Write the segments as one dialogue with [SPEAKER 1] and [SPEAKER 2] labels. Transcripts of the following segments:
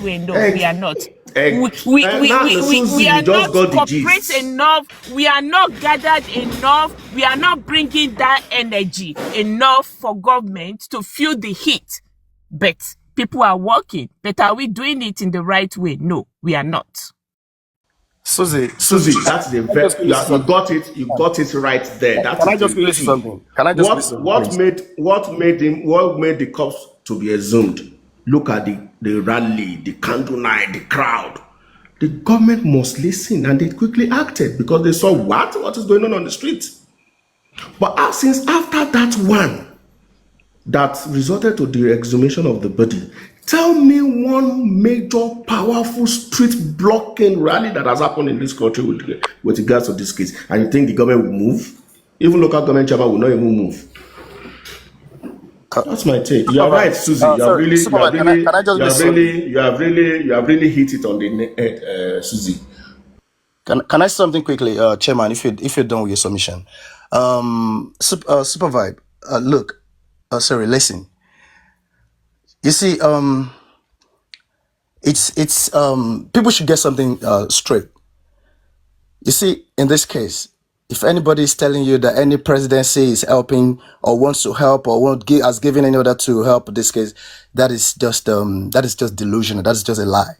[SPEAKER 1] way. No, we are not.
[SPEAKER 2] We
[SPEAKER 1] are not corporate enough. We are not gathered enough. We are not bringing that energy enough for government to feel the heat. But people are working. But are we doing it in the right way? No, we are not.
[SPEAKER 2] Susie,
[SPEAKER 3] that's the you got it right there. That
[SPEAKER 2] can I
[SPEAKER 3] is
[SPEAKER 2] just
[SPEAKER 3] the
[SPEAKER 2] listen
[SPEAKER 3] key.
[SPEAKER 2] something? Can I just listen?
[SPEAKER 3] What made the cops to be exhumed? Look at the rally, the candle night, the crowd. The government must listen, and they quickly acted because they saw what is going on the street. But since after that one that resulted to the exhumation of the body, tell me one major, powerful street blocking rally that has happened in this country with regards to this case, and you think the government will move? Even local government chairman will not even move. That's my take. You are right, Susie. You have really hit it on the head, Susie.
[SPEAKER 2] Can I say something quickly, Chairman? If you're done with your submission, Super Vibe. Look, sorry. Listen. You see, it's people should get something straight. You see, in this case, if anybody is telling you that any presidency is helping or wants to help or has given any order to help this case, that is just delusional. That is just a lie.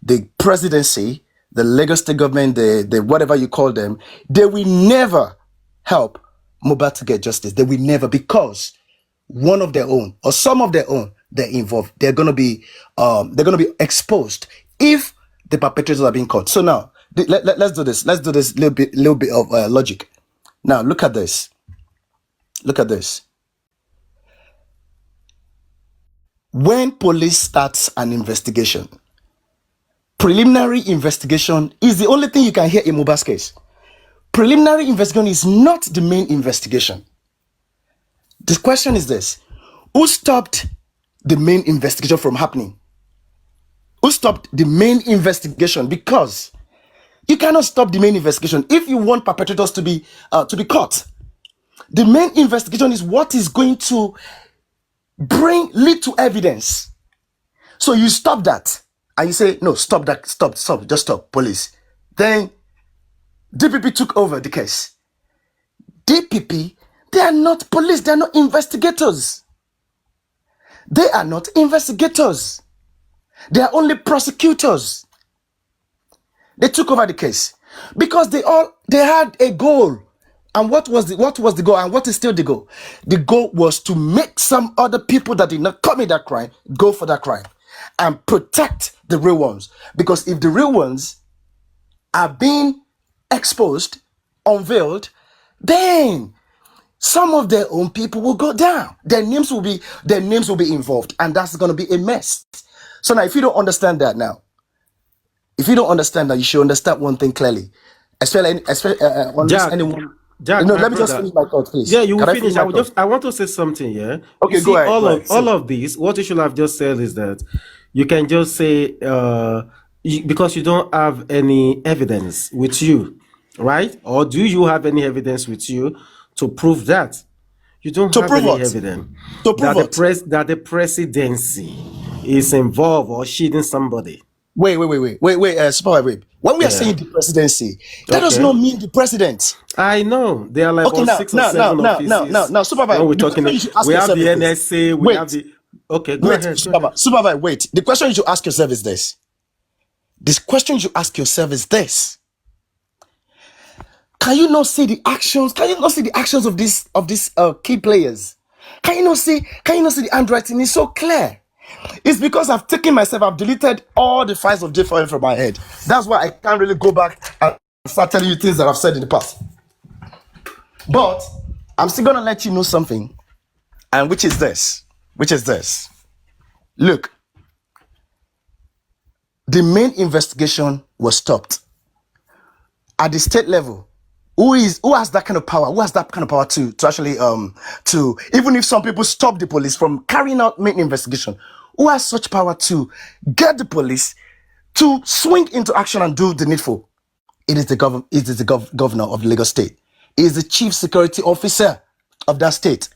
[SPEAKER 2] The presidency, the Lagos State government, the whatever you call them, they will never help Mohbad to get justice. They will never, because one of their own or some of their own, they're involved. They're gonna be exposed if the perpetrators are being caught. So now let's do this. Let's do this little bit of logic. Now look at this. Look at this. When police starts an investigation, preliminary investigation is the only thing you can hear in Mohbad's case. Preliminary investigation is not the main investigation. The question is this: who stopped the main investigation from happening? Who stopped the main investigation? Because you cannot stop the main investigation if you want perpetrators to be caught. The main investigation is what is going to lead to evidence. So you stop that and you say, no, stop that, stop, just stop, police. Then DPP took over the case. DPP, they are not police, they are not investigators. They are not investigators. They are only prosecutors. They took over the case because they had a goal. And what was the goal, and what is still the goal? The goal was to make some other people that did not commit that crime go for that crime and protect the real ones. Because if the real ones are being exposed, unveiled, then some of their own people will go down. Their names will be involved, and that's going to be a mess. So now, if you don't understand that now, you should understand one thing clearly. Especially anyone.
[SPEAKER 4] Jack,
[SPEAKER 2] no, let me just finish my thought, please.
[SPEAKER 4] Yeah, you will finish. I want to say something. Yeah.
[SPEAKER 2] Okay,
[SPEAKER 4] you see,
[SPEAKER 2] go ahead.
[SPEAKER 4] All of this, what you should have just said is that you can just say because you don't have any evidence with you, right? Or do you have any evidence with you to prove that? You don't have any evidence that the presidency is involved or shielding somebody.
[SPEAKER 2] Wait, Super Wave. When we are saying the presidency, that does not mean the president.
[SPEAKER 4] I know. There are like 6 or 7 offices.
[SPEAKER 2] Now, Super Wave.
[SPEAKER 4] We have the NSA, we have the... Okay, go ahead.
[SPEAKER 2] Super Wave, wait. The question you should ask yourself is this. Can you not see the actions? Can you not see the actions of these key players? Can you not see the handwriting? It's so clear. It's because I've deleted all the files of J4M from my head. That's why I can't really go back and start telling you things that I've said in the past. But I'm still gonna let you know something, and which is this. Look, the main investigation was stopped at the state level. Who has that kind of power? Who has that kind of power to actually to even if some people stop the police from carrying out main investigation? Who has such power to get the police to swing into action and do the needful? It is the governor of Lagos State. He is the chief security officer of that state.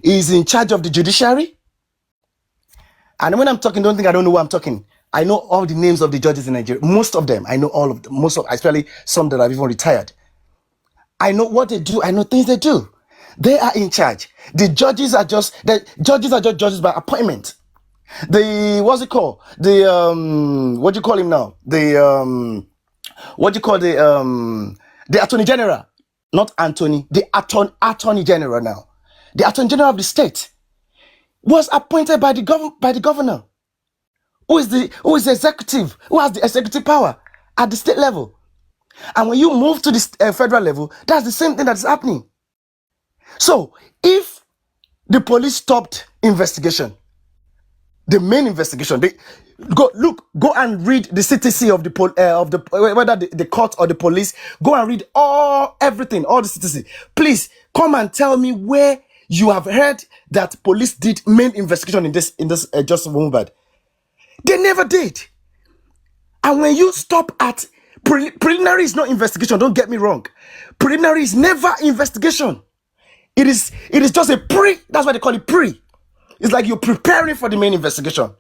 [SPEAKER 2] He is in charge of the judiciary. And when I'm talking, don't think I don't know what I'm talking. I know all the names of the judges in Nigeria. Most of them, I know all of them. Especially some that have even retired. I know what they do. I know things they do. They are in charge. The judges are just judges by appointment. What's it called? What do you call him now? The Attorney General, not Anthony, the Attorney General now. The Attorney General of the state was appointed by the governor. Who is the executive? Who has the executive power at the state level? And when you move to the federal level, that's the same thing that's happening. So if the police stopped investigation, the main investigation, go and read the CTC of whether the court or the police. Go and read all the CTC. Please come and tell me where you have heard that police did main investigation in this Justice Mohbad. They never did. And when you stop at preliminary, is not investigation. Don't get me wrong. Preliminary is never investigation. It is just a pre. That's why they call it pre. It's like you're preparing for the main investigation.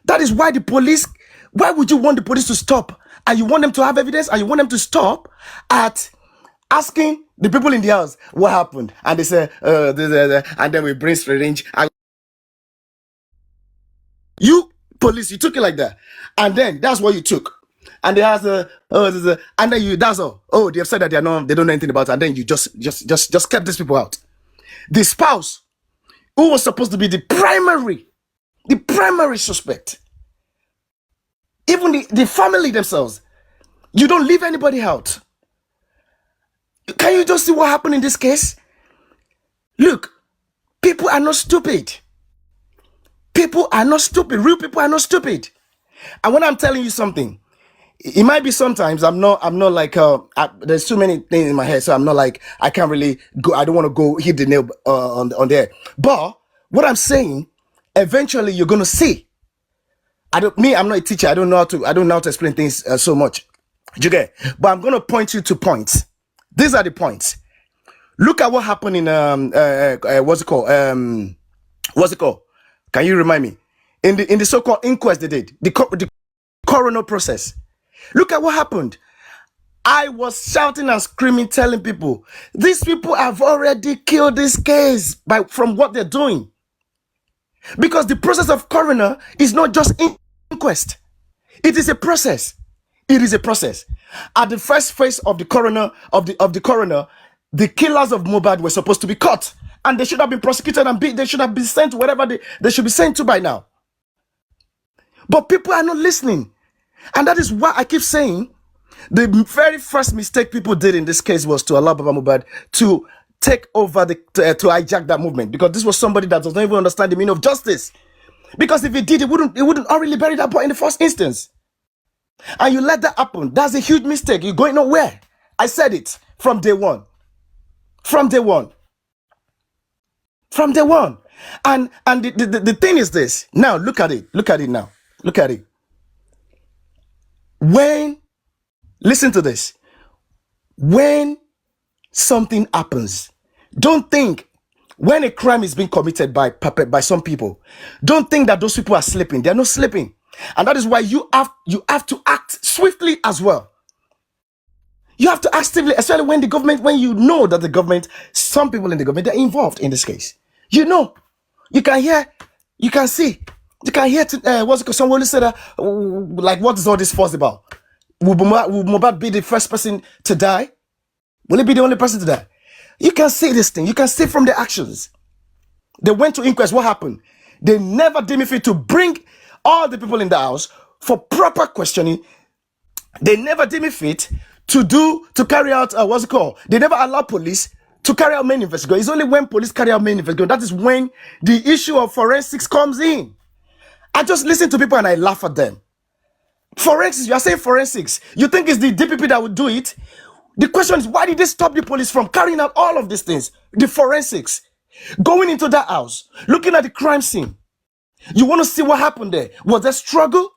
[SPEAKER 2] That is why the police. Why would you want the police to stop? And you want them to have evidence? And you want them to stop at asking the people in the house what happened? And they say, and then we bring range. And you police, you took it like that, and then that's what you took. And they ask, and then that's all. Oh, they have said that they don't know anything about it, and then you just kept these people out. The spouse, who was supposed to be the primary suspect, even the family themselves, you don't leave anybody out. Can you just see what happened in this case? Look, people are not stupid. People are not stupid. Real people are not stupid. And when I'm telling you something, it might be sometimes I'm not like there's too many things in my head, so I'm not like I can't really go. I don't want to go hit the nail on there. But what I'm saying, eventually you're gonna see. I'm not a teacher. I don't know how to explain things so much. You get? But I'm gonna point you to points. These are the points. Look at what happened in what's it called? Can you remind me? In the so-called inquest they did, the coroner process. Look at what happened. I was shouting and screaming, telling people, these people have already killed this case from what they're doing. Because the process of coroner is not just inquest. It is a process. It is a process. At the first phase of the coroner, the killers of Mohbad were supposed to be caught. And they should have been prosecuted and they should have been sent to wherever they should be sent to by now. But people are not listening. And that is why I keep saying the very first mistake people did in this case was to allow Baba Mohbad to take over to hijack that movement, because this was somebody that does not even understand the meaning of justice. Because if he did, it wouldn't already bury that boy in the first instance. And you let that happen. That's a huge mistake. You're going nowhere. I said it from day one. From day one. And the thing is this. Now look at it. Look at it now. Look at it. Listen to this. When something happens, don't think, when a crime is being committed by some people, don't think that those people are sleeping. They're not sleeping. And that is why you have to act swiftly as well. You have to act swiftly, especially when you know that the government, some people in the government, they're involved in this case. You know, you can hear, you can see, you can hear, someone said that, like, what is all this fuss about? Will Mohbad be the first person to die? Will he be the only person to die? You can see this thing. You can see from the actions. They went to inquest. What happened? They never deemed it fit to bring all the people in the house for proper questioning. They never deemed it fit to carry out, They never allow police to carry out main investigation. It's only when police carry out main investigation, that is when the issue of forensics comes in. I just listen to people and I laugh at them. Forensics, you are saying forensics. You think it's the DPP that would do it? The question is, why did they stop the police from carrying out all of these things? The forensics. Going into that house, looking at the crime scene. You want to see what happened there? Was there struggle?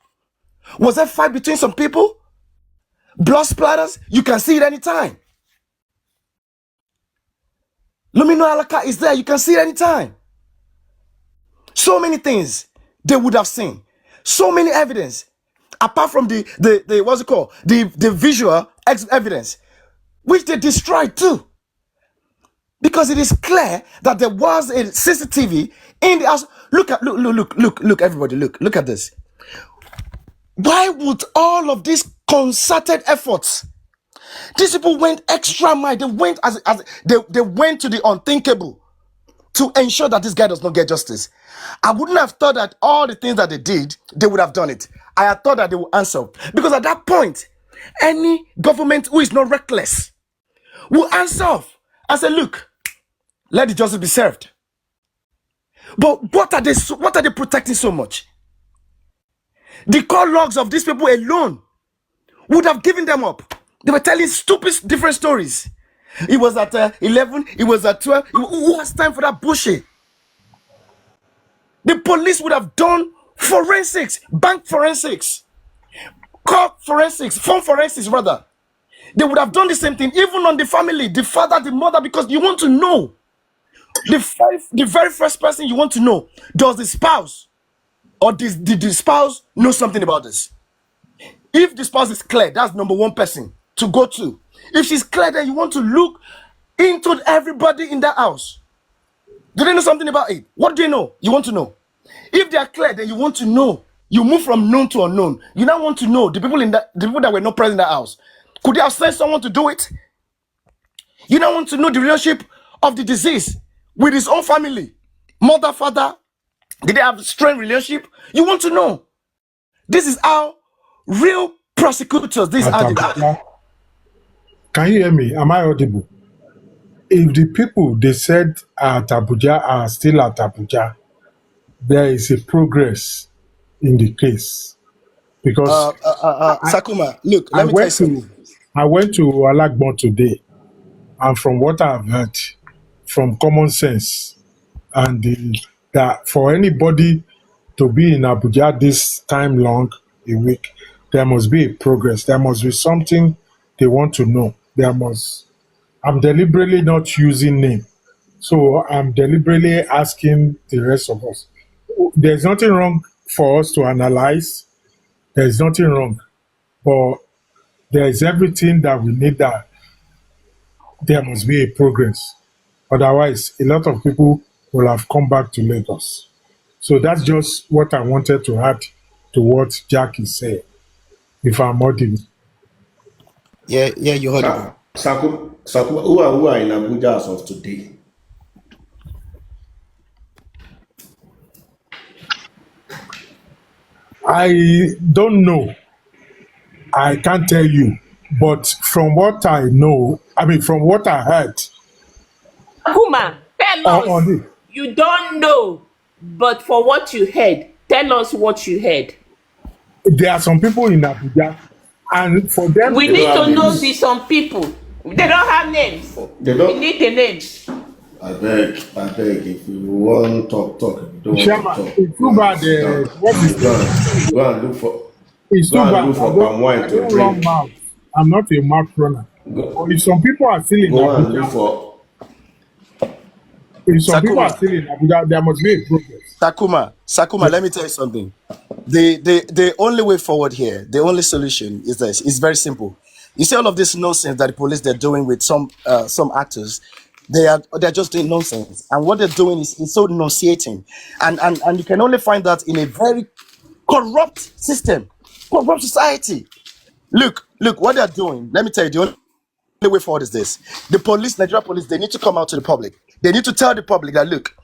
[SPEAKER 2] Was there fight between some people? Blood splatters? You can see it anytime. Lumino Alaka is there. You can see it anytime. So many things they would have seen. So many evidence, apart from the what's it called, the visual evidence, which they destroyed too, because it is clear that there was a CCTV in the house. Look, everybody, look at this. Why would all of these concerted efforts? These people went extra mile. They went they went to the unthinkable to ensure that this guy does not get justice. I wouldn't have thought that all the things that they did, they would have done it. I had thought that they would answer. Because at that point, any government who is not reckless will answer off and say, look, let the justice be served. But what are they protecting so much? The call logs of these people alone would have given them up. They were telling stupid different stories. It was at 11, it was at 12. Who has time for that bullshit? The police would have done forensics, bank forensics, car forensics, phone forensics rather. They would have done the same thing, even on the family, the father, the mother, because you want to know. The very first person you want to know, does the spouse or did the spouse know something about this? If the spouse is clear, that's number one person to go to. If she's clear, then you want to look into everybody in that house. Do they know something about it? What do you know? You want to know. If they are clear, then you want to know. You move from known to unknown. You now want to know the people that were not present in that house. Could they have sent someone to do it? You now want to know the relationship of the deceased with his own family, mother, father. Did they have a strained relationship? You want to know. This is how real prosecutors. This is how they.
[SPEAKER 5] Can you hear me? Am I audible? If the people they said at Abuja are still at Abuja, there is a progress in the case. Because
[SPEAKER 2] Sakuma, look, let me tell you something.
[SPEAKER 5] I went to Alagbon today, and from what I've heard, from common sense, and that for anybody to be in Abuja this time long a week, there must be a progress. There must be something they want to know. I'm deliberately not using name. So I'm deliberately asking the rest of us. There's nothing wrong for us to analyze. There's nothing wrong. But there is everything that we need, that there must be a progress. Otherwise, a lot of people will have come back to Lagos. So that's just what I wanted to add to what Jack is saying, if I'm audible.
[SPEAKER 2] Yeah, you heard it.
[SPEAKER 3] Sakuma, who are in Abuja as of today?
[SPEAKER 5] I don't know. I can't tell you. But from what I know, from what I heard.
[SPEAKER 1] Kuma, tell us.
[SPEAKER 5] On it,
[SPEAKER 1] You don't know, but for what you heard, tell us what you heard.
[SPEAKER 5] there are some people in Abuja, and for them,
[SPEAKER 1] We need to know these some people. They don't have names.
[SPEAKER 3] They don't.
[SPEAKER 1] We need the names.
[SPEAKER 3] I beg. If you want talk. If you don't
[SPEAKER 5] Shama,
[SPEAKER 3] want to talk.
[SPEAKER 5] it's too bad. What is
[SPEAKER 3] Go and look for.
[SPEAKER 5] It's too bad.
[SPEAKER 3] Look for palm wine to drink.
[SPEAKER 5] Mouth. I'm not a mouth runner. But if some people are still in Abuja, there must be a progress.
[SPEAKER 2] Sakuma, let me tell you something. The only way forward here, the only solution is this. It's very simple. You see all of this nonsense that the police they're doing with some actors, they're just doing nonsense. And what they're doing is so nauseating. And you can only find that in a very corrupt system, corrupt society. Look, what they're doing. Let me tell you, the only way forward is this. The police, Nigeria police, they need to come out to the public. They need to tell the public that, look,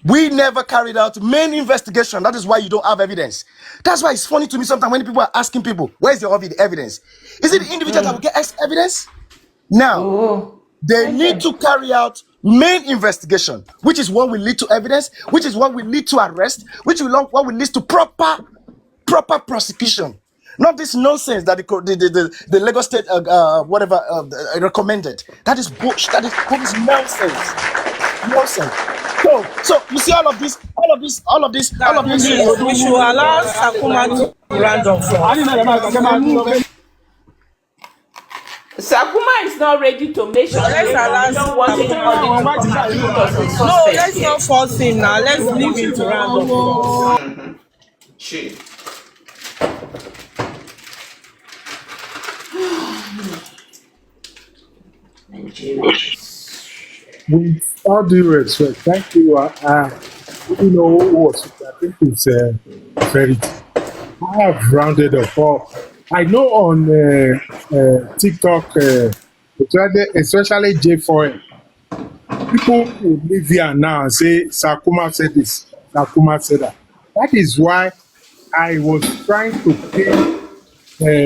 [SPEAKER 2] we never carried out main investigation. That is why you don't have evidence. That's why it's funny to me sometimes when people are asking people, where's your evidence? Is it the individual that will get evidence? Now, they need to carry out main investigation, which is what will lead to evidence, which is what will lead to arrest, what will lead to proper prosecution. Not this nonsense that the Lagos State recommended. That is bullshit. That is nonsense. So you see all of this.
[SPEAKER 6] We should allow Sakuma to round up.
[SPEAKER 1] Sakuma is not ready to make sure.
[SPEAKER 6] Let's allow No, let's not force him now. Let's leave him to round up.
[SPEAKER 1] Shit.
[SPEAKER 5] With all due respect, thank you. You know what? I think it's very. I have rounded up. But I know on TikTok, especially J4M, people will live here now and say Sakuma said this, Sakuma said that. That is why I was trying to pin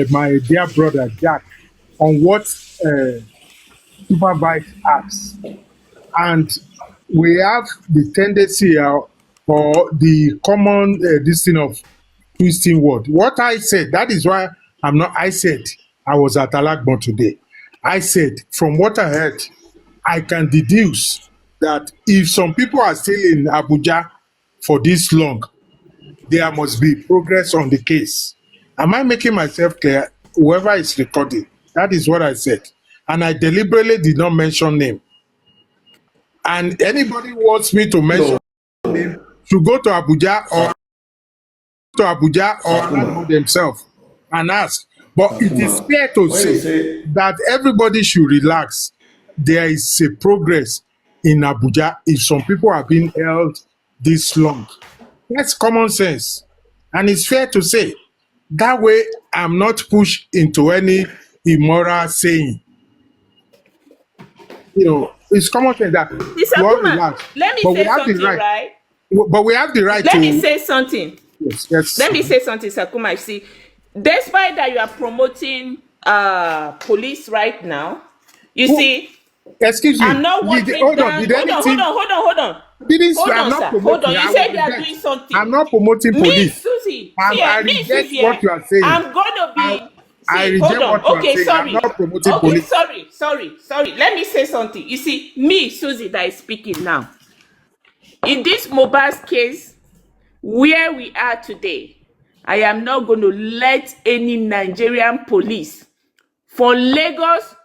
[SPEAKER 5] my dear brother Jack on what Superbike asks. And we have the tendency or the common this thing of twisting word. What I said, that is why I said I was at Alagbon today. I said, from what I heard, I can deduce that if some people are still in Abuja for this long, there must be progress on the case. Am I making myself clear? Whoever is recording, that is what I said. And I deliberately did not mention name. And anybody who wants me to mention name should go to Abuja or Alagbo themselves and ask. But it is fair to say that everybody should relax. There is a progress in Abuja if some people are being held this long. That's common sense. And it's fair to say. That way, I'm not pushed into any immoral saying. You know, it's common sense that
[SPEAKER 1] Mr.
[SPEAKER 5] you all
[SPEAKER 1] Kuma,
[SPEAKER 5] relax.
[SPEAKER 1] let me
[SPEAKER 5] But we
[SPEAKER 1] say
[SPEAKER 5] have the
[SPEAKER 1] something,
[SPEAKER 5] right.
[SPEAKER 1] right?
[SPEAKER 5] But we have the right
[SPEAKER 1] Let
[SPEAKER 5] to.
[SPEAKER 1] me say something.
[SPEAKER 5] Yes.
[SPEAKER 1] Let me say something, Sakuma. You see, despite that you are promoting police right now, you see,
[SPEAKER 5] Excuse me.
[SPEAKER 1] I'm not watering down. Hold on.
[SPEAKER 5] I'm not
[SPEAKER 1] Sir.
[SPEAKER 5] promoting.
[SPEAKER 1] Hold on. You
[SPEAKER 5] I
[SPEAKER 1] said
[SPEAKER 5] will
[SPEAKER 1] you are
[SPEAKER 5] reject.
[SPEAKER 1] doing something.
[SPEAKER 5] I'm not promoting
[SPEAKER 1] Me,
[SPEAKER 5] police.
[SPEAKER 1] Susie.
[SPEAKER 5] I
[SPEAKER 1] Me,
[SPEAKER 5] reject
[SPEAKER 1] Susie.
[SPEAKER 5] what you are saying.
[SPEAKER 1] I'm gonna be.
[SPEAKER 5] I
[SPEAKER 1] See,
[SPEAKER 5] reject
[SPEAKER 1] hold on.
[SPEAKER 5] what you are
[SPEAKER 1] Okay,
[SPEAKER 5] saying.
[SPEAKER 1] sorry.
[SPEAKER 5] I'm not promoting
[SPEAKER 1] Okay,
[SPEAKER 5] police.
[SPEAKER 1] sorry. Let me say something. You see, me, Susie, that is speaking now. In this Mohbad case, where we are today, I am not going to let any Nigerian police from Lagos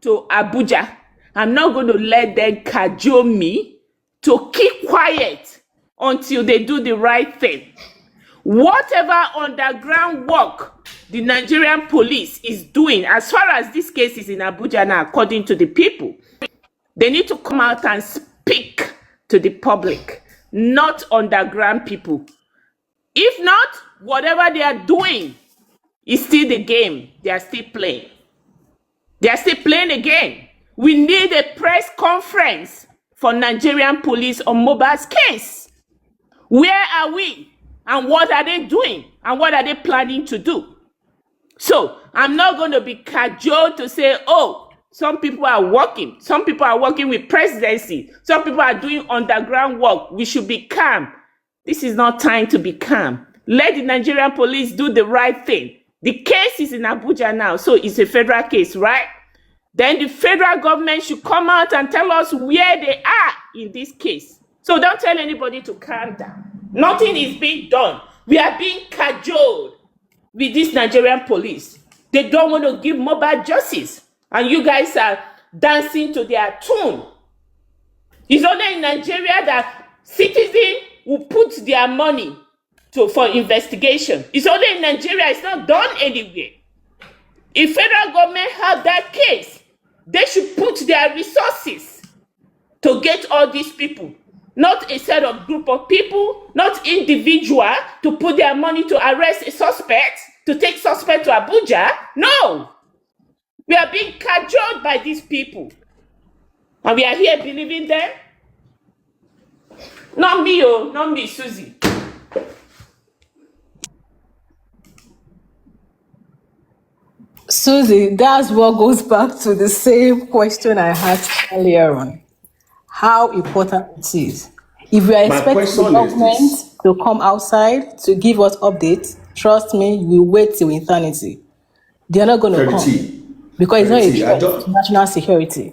[SPEAKER 1] to Abuja, I'm not going to let them cajole me to keep quiet until they do the right thing. Whatever underground work the Nigerian police is doing, as far as this case is in Abuja now, according to the people, they need to come out and speak to the public, not underground people. If not, whatever they are doing is still the game. They are still playing. They are still playing a game. We need a press conference for Nigerian police on Mohbad's case. Where are we? And what are they doing? And what are they planning to do? So I'm not going to be cajoled to say, oh, some people are working. Some people are working with presidency. Some people are doing underground work. We should be calm. This is not time to be calm. Let the Nigerian police do the right thing. The case is in Abuja now, so it's a federal case, right? Then the federal government should come out and tell us where they are in this case. So don't tell anybody to calm down. Nothing is being done. We are being cajoled with this Nigerian police. They don't want to give Mohbad justice. And you guys are dancing to their tune. It's only in Nigeria that citizens will put their money for investigation. It's only in Nigeria. It's not done anywhere. If federal government have that case, they should put their resources to get all these people. Not a set of group of people, not individual to put their money to arrest a suspect, to take suspect to Abuja. No. We are being cajoled by these people. And we are here believing them. Not me, not me, Susie.
[SPEAKER 6] Susie, that's what goes back to the same question I asked earlier on. How important it is. If we are expecting the government to come outside to give us updates, trust me, we will wait till eternity. They are not going to come because it's not a threat to national security.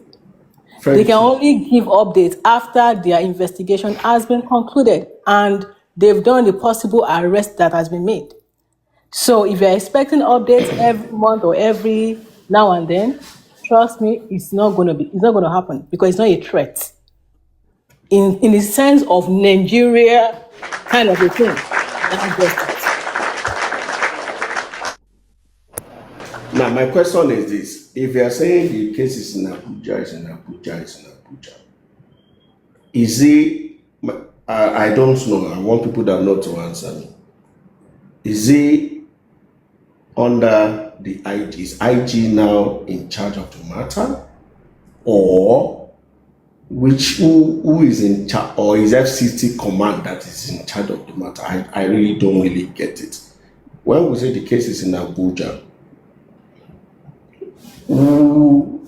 [SPEAKER 6] They can only give updates after their investigation has been concluded and they've done the possible arrest that has been made. So if you're expecting updates every month or every now and then, trust me, it's not going to happen because it's not a threat. In the sense of Nigeria kind of a thing. That's just it.
[SPEAKER 3] Now, my question is this. If you are saying the case is in Abuja, is it, I don't know, I want people that know to answer me. Is it under the IG? Is IG now in charge of the matter? Or who is in charge, or is FCT command that is in charge of the matter? I really don't really get it. When we say the case is in Abuja, who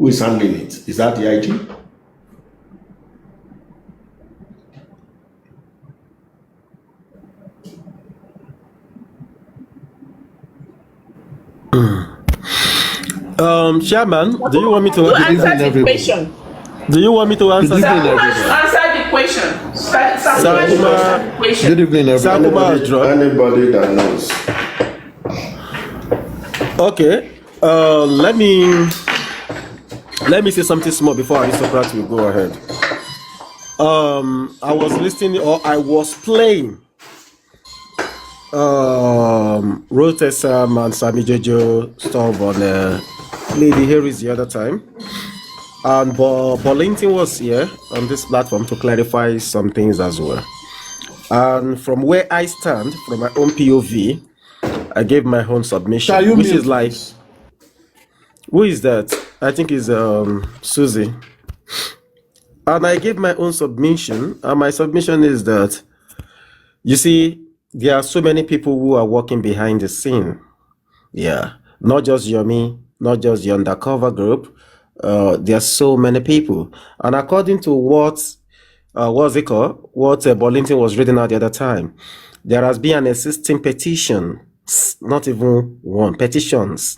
[SPEAKER 3] is handling it? Is that the IG?
[SPEAKER 4] Chairman, do you want me to
[SPEAKER 1] answer the question?
[SPEAKER 4] Do you want me to answer?
[SPEAKER 1] Answer the question.
[SPEAKER 3] Good evening, everybody. Anybody that knows.
[SPEAKER 4] Okay. Let me say something small before Aristocrat will go ahead. I was listening, or I was playing Rotesam and Sammy Jojo stuff on Lady Harris the other time, and Bolinton was here on this platform to clarify some things as well. And from where I stand, from my own POV, I gave my own submission, which is like, who is that? I think it's Susie. And I gave my own submission, and my submission is that, you see, there are so many people who are working behind the scene. Yeah, not just Yomi, not just the undercover group. There are so many people. And according to what's it called? What Bolinton was reading out the other time, there has been an existing petition, not even one, petitions,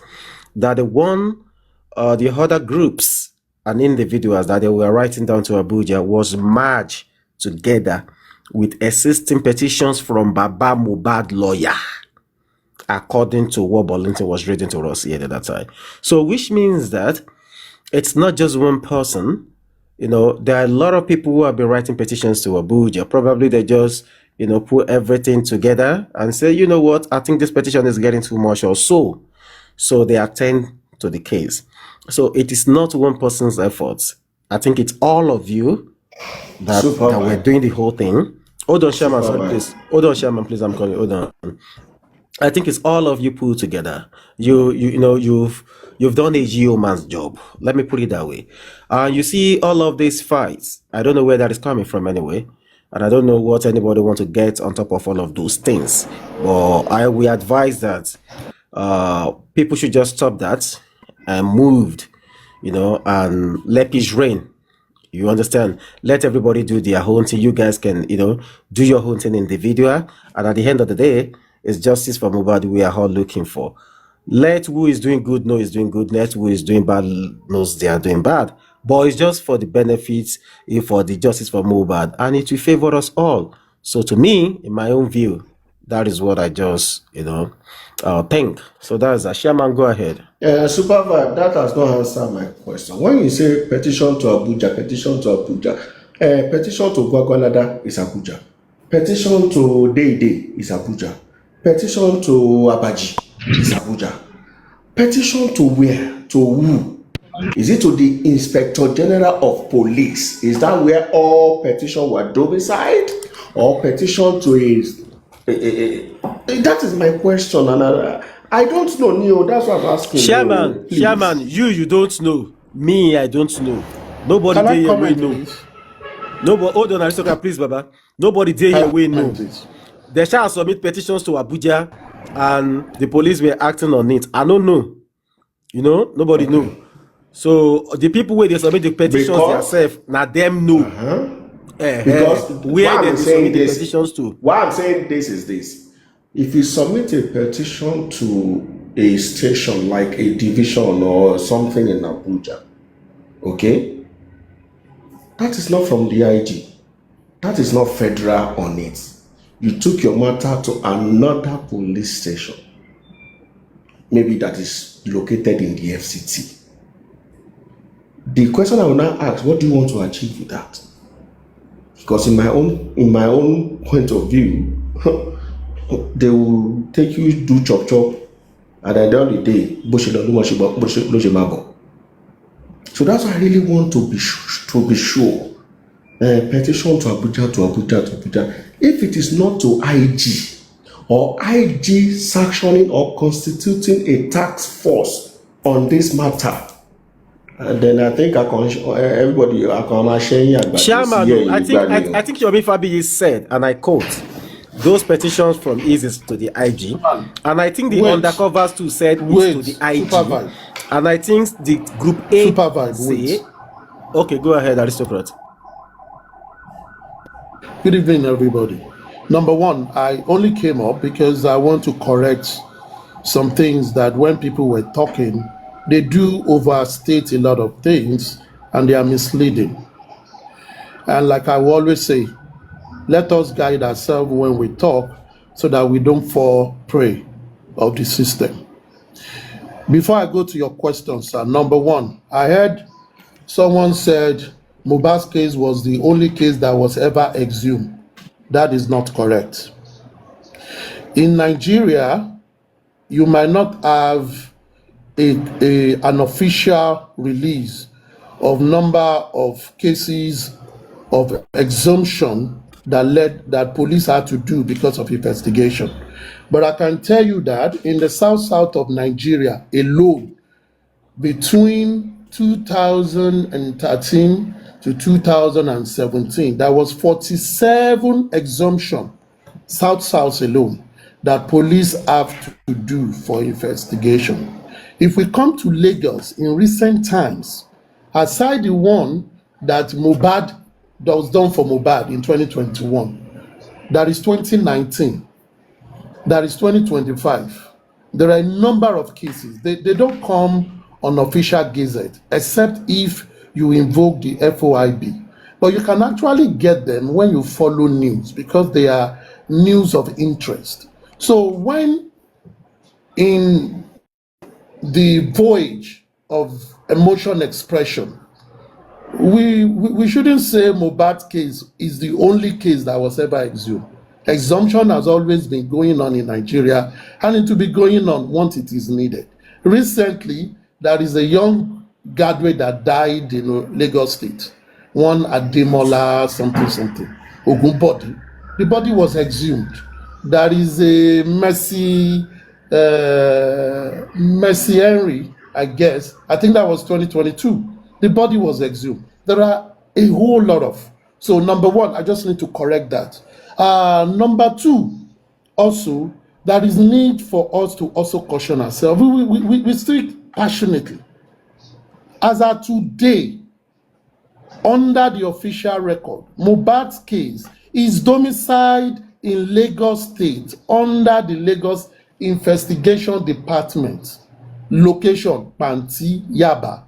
[SPEAKER 4] that the other groups and individuals that they were writing down to Abuja was merged together with existing petitions from Baba Mohbad lawyer, according to what Bolinton was reading to us here at that time. So, which means that it's not just one person. You know, there are a lot of people who have been writing petitions to Abuja. Probably they just, put everything together and say, you know what, I think this petition is getting too much or so. So they attend to the case. So it is not one person's efforts. I think it's all of you that we're doing the whole thing. Hold on, Sherman, please. Hold on, Sherman, please. I'm calling. Hold on. I think it's all of you pulled together. You've done a geoman's job. Let me put it that way. You see all of these fights. I don't know where that is coming from anyway, and I don't know what anybody want to get on top of all of those things. But we advise that people should just stop that and moved, and let peace reign. You understand? Let everybody do their own thing. You guys can, do your own thing individual. And at the end of the day, it's justice for Mohbad we are all looking for. Let who is doing good know is doing good. Let who is doing bad knows they are doing bad. But it's just for the benefits, for the justice for Mohbad. And it will favor us all. So to me, in my own view, that is what I just, think. So that's a Shaman, go ahead.
[SPEAKER 3] Super Vibe, that has not answered my question. When you say petition to Abuja, petition to Gwagwalada is Abuja. Petition to Dede is Abuja. Petition to Abaji is Abuja. Petition to where? To who? Is it to the Inspector General of Police? Is that where all petitions were domiciled? Or petition to that is my question, and I don't know, Neo. That's what I'm asking.
[SPEAKER 4] Chairman, you don't know. Me, I don't know. Nobody there here will know. Nobody. Hold on, Aristotle, please, Baba. Nobody there here will know. They shall submit petitions to Abuja, and the police were acting on it. I don't know. Nobody know. So the people where they submit the petitions themselves, now them know.
[SPEAKER 3] Because
[SPEAKER 4] where they submit the petitions to.
[SPEAKER 3] Why I'm saying this is this. If you submit a petition to a station like a division or something in Abuja, okay, that is not from the IG. That is not federal on it. You took your matter to another police station, maybe that is located in the FCT. The question I will now ask, what do you want to achieve with that? Because in my own point of view, they will take you do chop at the end of the day, bó ṣe lọ ló ṣe máa bọ̀. So that's why I really want to be sure. Petition to Abuja. If it is not to IG or IG sanctioning or constituting a task force on this matter, then I think everybody
[SPEAKER 4] Chairman, I think Yomi Fabiyi said, and I quote, those petitions from ISIS to the IG, and I think the undercovers too said it's to the IG, and I think the group A say, okay, go ahead, Aristocrat.
[SPEAKER 7] Good evening, everybody. Number one, I only came up because I want to correct some things that when people were talking, they do overstate a lot of things and they are misleading. And like I will always say, let us guide ourselves when we talk so that we don't fall prey of the system. Before I go to your question, sir, number one, I heard someone said Mohbad's case was the only case that was ever exhumed. That is not correct. In Nigeria, you might not have an official release of number of cases of exhumption that police had to do because of investigation. But I can tell you that in the south of Nigeria alone, between 2013 to 2017, there was 47 exhumption, south alone, that police have to do for investigation. If we come to Lagos in recent times, aside the one that was done for Mohbad in 2021, that is 2019, that is 2025. There are a number of cases. They don't come on official gazette, except if you invoke the FOIB. But you can actually get them when you follow news because they are news of interest. So when in the voyage of emotion expression, we shouldn't say Mohbad's case is the only case that was ever exhumed. Exhumption has always been going on in Nigeria, and it will be going on once it is needed. Recently, there is a young graduate that died in Lagos State, one Ademola something, Ogunbodi. The body was exhumed. There is a Mercy Henry, I guess. I think that was 2022. The body was exhumed. There are a whole lot of. So number one, I just need to correct that. Number two, also, there is need for us to also caution ourselves. We speak passionately. As of today, under the official record, Mohbad's case is domiciled in Lagos State under the Lagos Investigation Department. Location, Panti, Yaba.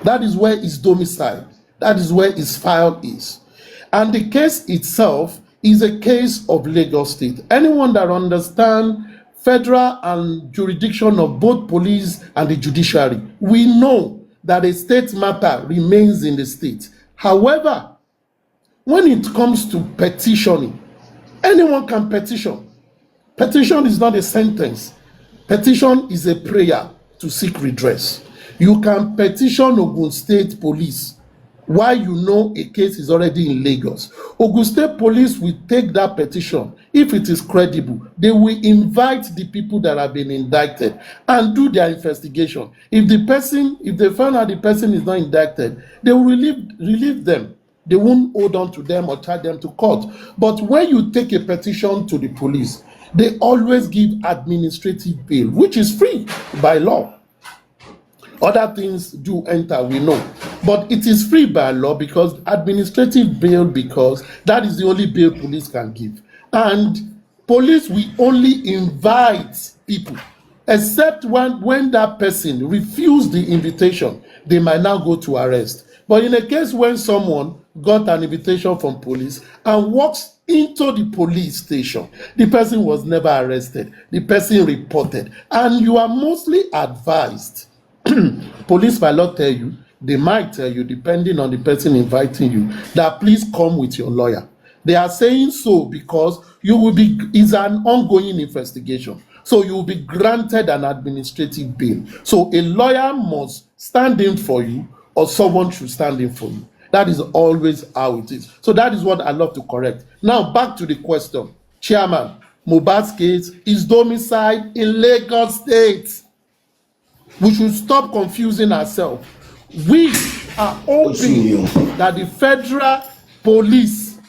[SPEAKER 7] That is where his domicile, that is where his file is. And the case itself is a case of Lagos State. Anyone that understands federal and jurisdiction of both police and the judiciary, we know that a state matter remains in the state. However, when it comes to petitioning, anyone can petition. Petition is not a sentence. Petition is a prayer to seek redress. You can petition Ogun State Police while you know a case is already in Lagos. Ogun State Police will take that petition. If it is credible, they will invite the people that have been indicted and do their investigation. If they find out the person is not indicted, they will relieve them. They won't hold on to them or charge them to court. But when you take a petition to the police, they always give administrative bail, which is free by law. Other things do enter, we know. But it is free by law because administrative bail, because that is the only bail police can give. And police will only invite people, except when that person refused the invitation, they might now go to arrest. But in a case when someone got an invitation from police and walks into the police station, the person was never arrested, the person reported, and you are mostly advised. Police might not tell you, they might tell you, depending on the person inviting you, that please come with your lawyer. They are saying so because it's an ongoing investigation. So you will be granted an administrative bail. So a lawyer must stand in for you, or someone should stand in for you. That is always how it is. So that is what I love to correct. Now back to the question. Chairman, Mohbad's case is domiciled in Lagos State. We should stop confusing ourselves. We are hoping that the federal police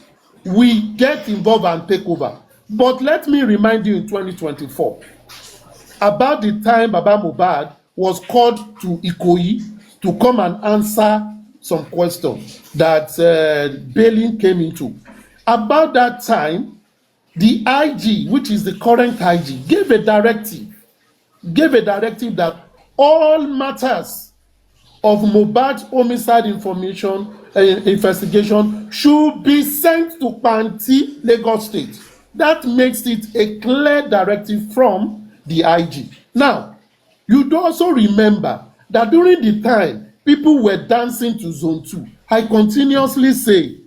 [SPEAKER 7] will get involved and take over. But let me remind you, in 2024, about the time Baba Mohbad was called to Ikoyi to come and answer some questions that Bailing came into. About that time, the IG, which is the current IG, gave a directive that all matters of Mohbad's homicide investigation should be sent to Panti, Lagos State. That makes it a clear directive from the IG. Now, you'd also remember that during the time people were dancing to Zone 2, I continuously say,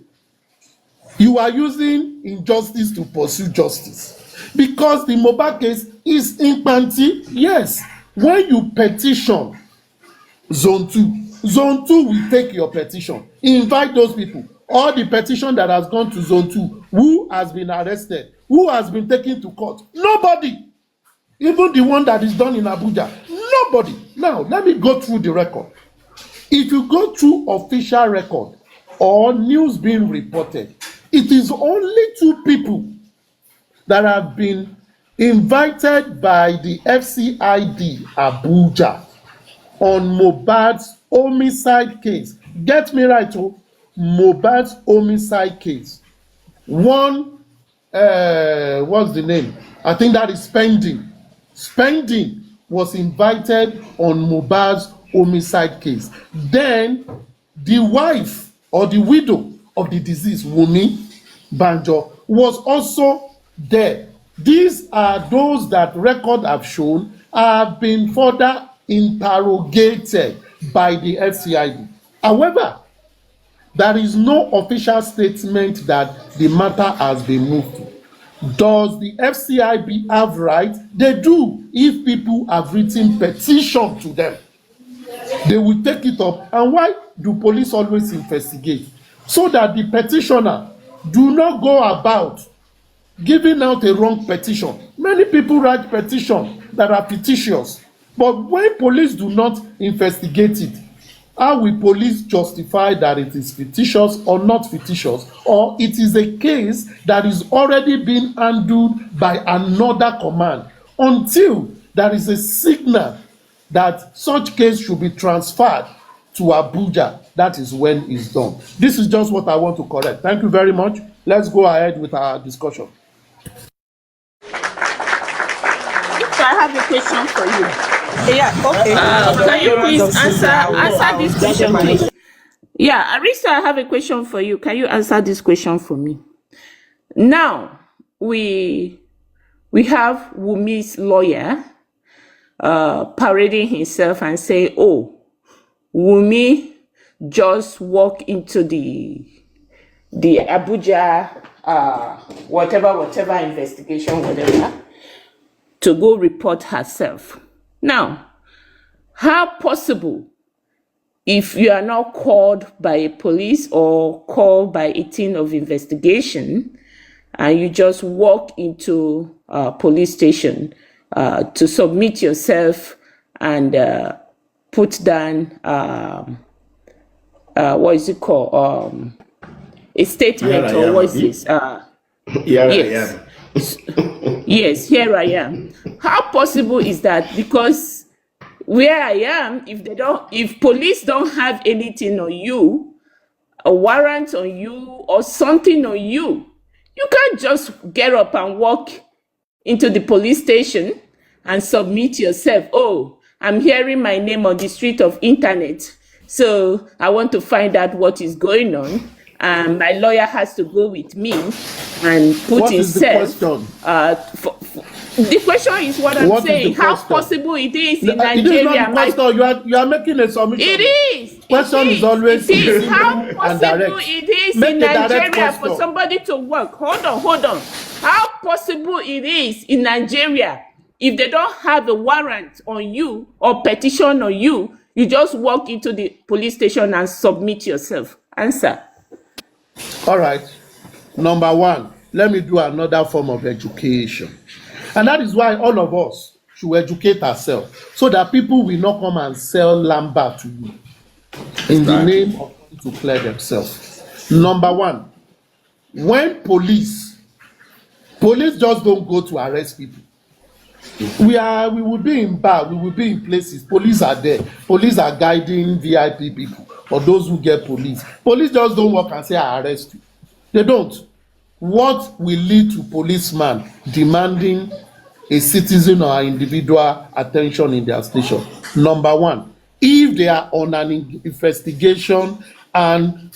[SPEAKER 7] you are using injustice to pursue justice. Because the Mohbad case is in Panti, yes. When you petition Zone 2 will take your petition. Invite those people. All the petition that has gone to Zone 2, who has been arrested, who has been taken to court? Nobody. Even the one that is done in Abuja, nobody. Now, let me go through the record. If you go through official record or news being reported, it is only 2 people that have been invited by the FCID Abuja on Mohbad's homicide case. Get me right, oh, Mohbad's homicide case. One, what's the name? I think that is Spending. Spending was invited on Mohbad's homicide case. Then the wife or the widow of the deceased, Wunmi Banjo, was also there. These are those that record have shown have been further interrogated by the FCID. However, there is no official statement that the matter has been moved to. Does the FCIB have right? They do. If people have written petition to them, they will take it up. And why do police always investigate? So that the petitioner do not go about giving out a wrong petition. Many people write petitions that are fictitious, but when police do not investigate it, how will police justify that it is fictitious or not fictitious, or it is a case that is already being handled by another command, until there is a signal that such case should be transferred to Abuja? That is when it's done. This is just what I want to correct. Thank you very much. Let's go ahead with our discussion.
[SPEAKER 1] So I have a question for you.
[SPEAKER 6] Yeah, okay.
[SPEAKER 1] Can you please answer this question, please? Yeah, Arisa, I have a question for you. Can you answer this question for me? Now, we have Wumi's lawyer parading himself and say, oh, Wumi just walk into the Abuja whatever investigation, whatever, to go report herself. Now, how possible if you are not called by a police or called by a team of investigation and you just walk into a police station to submit yourself and put down what is it called, a statement, or what is this? Yes. Yes, here I am. How possible is that? Because where I am, if police don't have anything on you, a warrant on you or something on you, you can't just get up and walk into the police station and submit yourself. Oh, I'm hearing my name on the street of internet, so I want to find out what is going on. My lawyer has to go with me and put himself. The question is what I'm saying. How possible it is in Nigeria?
[SPEAKER 7] You are making a submission.
[SPEAKER 1] It is.
[SPEAKER 7] Question is always
[SPEAKER 1] simple. How possible it is in Nigeria for somebody to work? Hold on. How possible it is in Nigeria If they don't have a warrant on you or petition on you, you just walk into the police station and submit yourself. Answer.
[SPEAKER 7] All right. Number one, let me do another form of education. And that is why all of us should educate ourselves so that people will not come and sell lamba to you in the name of to clear themselves. Number one, when police just don't go to arrest people. We will be in bar, we will be in places. Police are there. Police are guiding VIP people or those who get police. Police just don't walk and say, I arrest you. They don't. What will lead to policeman demanding a citizen or an individual attention in their station? Number one, if they are on an investigation and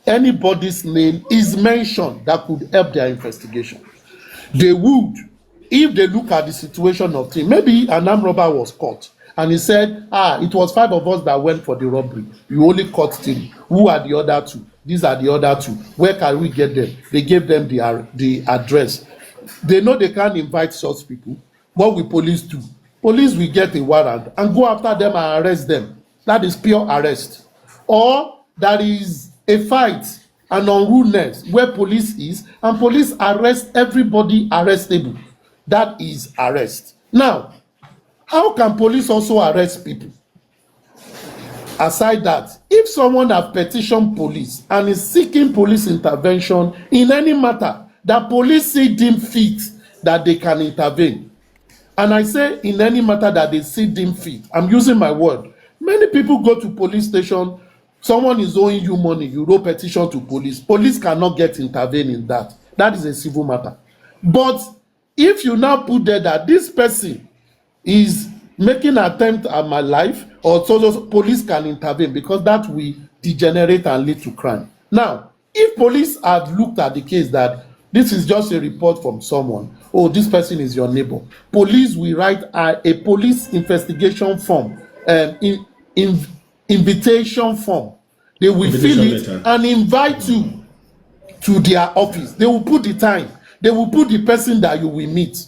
[SPEAKER 7] anybody's name is mentioned that could help their investigation, they would, if they look at the situation of things. Maybe an armed robber was caught and he said, it was 5 of us that went for the robbery, you only caught 3. Who are the other 2? These are the other 2. Where can we get them? They gave them the address. They know they can't invite such people. What will police do? Police will get a warrant and go after them and arrest them. That is pure arrest. Or there is a fight, an unruliness where police is, and police arrest everybody arrestable. That is arrest. Now, how can police also arrest people? Aside that, if someone has petitioned police and is seeking police intervention in any matter that police see deemed fit that they can intervene, and I say in any matter that they see deemed fit, I'm using my word. Many people go to police station, someone is owing you money, you wrote petition to police. Police cannot get intervene in that. That is a civil matter. But if you now put there that this person is making an attempt at my life, or so police can intervene, because that will degenerate and lead to crime. Now, if police had looked at the case that this is just a report from someone, oh, this person is your neighbor, police will write a police investigation form, invitation form. They will fill it and invite you to their office. They will put the time. They will put the person that you will meet.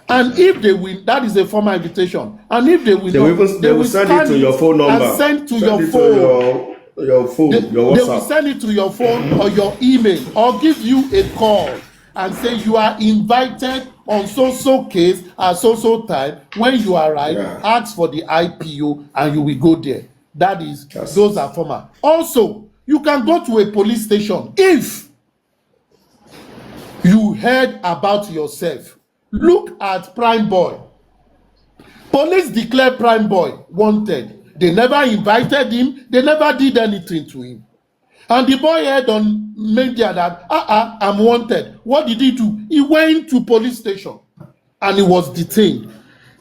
[SPEAKER 7] And if they will, that is a formal invitation. And if they will,
[SPEAKER 3] they will send it to your phone number.
[SPEAKER 7] And send to your phone.
[SPEAKER 3] Your phone, your WhatsApp.
[SPEAKER 7] They will send it to your phone or your email, or give you a call and say you are invited on so case at so time. When you arrive, ask for the IPO and you will go there. That is, those are formal. Also, you can go to a police station if you heard about yourself. Look at Prime Boy. Police declare Prime Boy wanted. They never invited him. They never did anything to him. And the boy heard on media that, I'm wanted. What did he do? He went to police station and he was detained.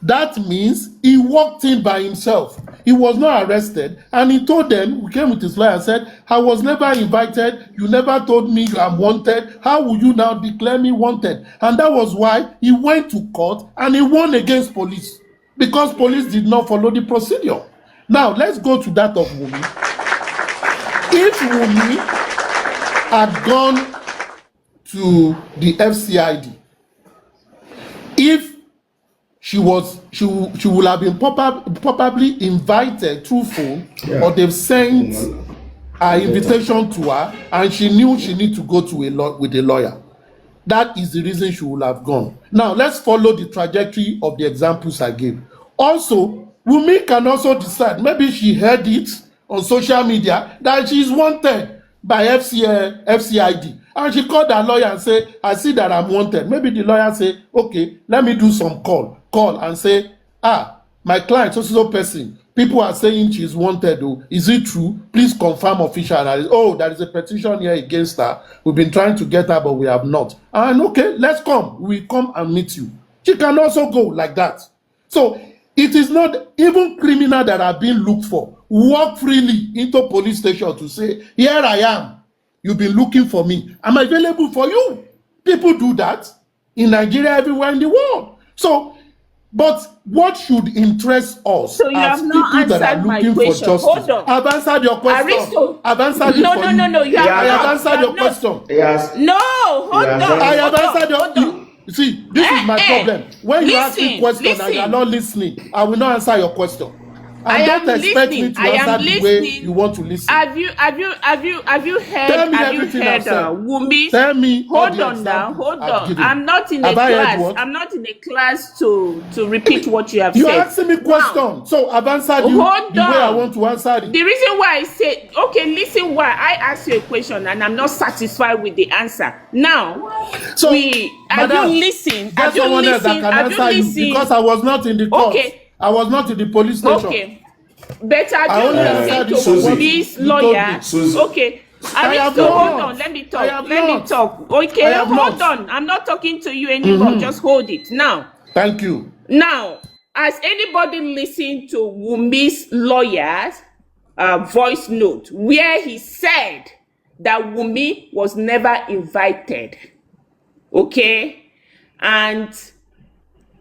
[SPEAKER 7] That means he walked in by himself. He was not arrested, and he told them, he came with his lawyer and said, I was never invited. You never told me I'm wanted. How will you now declare me wanted? And that was why he went to court and he won against police, because police did not follow the procedure. Now, let's go to that of Wunmi. If Wunmi had gone to the FCID, if she would have been probably invited through phone, or they've sent an invitation to her, and she knew she need to go to with a lawyer. That is the reason she would have gone. Now, let's follow the trajectory of the examples I gave. Also, Wunmi can also decide, maybe she heard it on social media that she is wanted by FCID. And she called her lawyer and said, I see that I'm wanted. Maybe the lawyer say, okay, let me do some call and say, my client, so person, people are saying she's wanted. Oh, is it true? Please confirm official analysis. Oh, there is a petition here against her. We've been trying to get her, but we have not. And okay, let's come. We come and meet you. She can also go like that. So it is not even criminal that are being looked for. Walk freely into police station to say, here I am. You've been looking for me. I'm available for you. People do that in Nigeria, everywhere in the world. So, but what should interest us
[SPEAKER 1] so you
[SPEAKER 7] as
[SPEAKER 1] have
[SPEAKER 7] people
[SPEAKER 1] not
[SPEAKER 7] that are looking for justice?
[SPEAKER 1] Hold on.
[SPEAKER 7] I've answered your question.
[SPEAKER 1] Aristo.
[SPEAKER 7] I've answered it for you.
[SPEAKER 1] No.
[SPEAKER 7] I have answered your question.
[SPEAKER 1] No, hold on.
[SPEAKER 7] I have answered your question. You see, this is my problem. When you ask me question and you are not listening, I will not answer your question. And don't expect me to answer the way you want to listen.
[SPEAKER 1] Have you heard? Wumi?
[SPEAKER 7] Tell me.
[SPEAKER 1] Hold on now. Hold on. I'm not in a class. I'm not in a class to repeat what you have said.
[SPEAKER 7] You're asking me question, so I've answered you the way I want to answer it.
[SPEAKER 1] The reason why I said, okay, listen why I asked you a question and I'm not satisfied with the answer. Now,
[SPEAKER 7] so
[SPEAKER 1] have you listened?
[SPEAKER 7] Get someone else that can answer you, because I was not in the court.
[SPEAKER 1] Okay.
[SPEAKER 7] I was not in the police station.
[SPEAKER 1] Okay. But have you listened to this lawyer? Okay. Hold on. Let me talk. Okay, hold on. I'm not talking to you anymore. Just hold it. Now.
[SPEAKER 7] Thank you.
[SPEAKER 1] Now, has anybody listened to Wumi's lawyer's voice note where he said that Wumi was never invited? Okay? And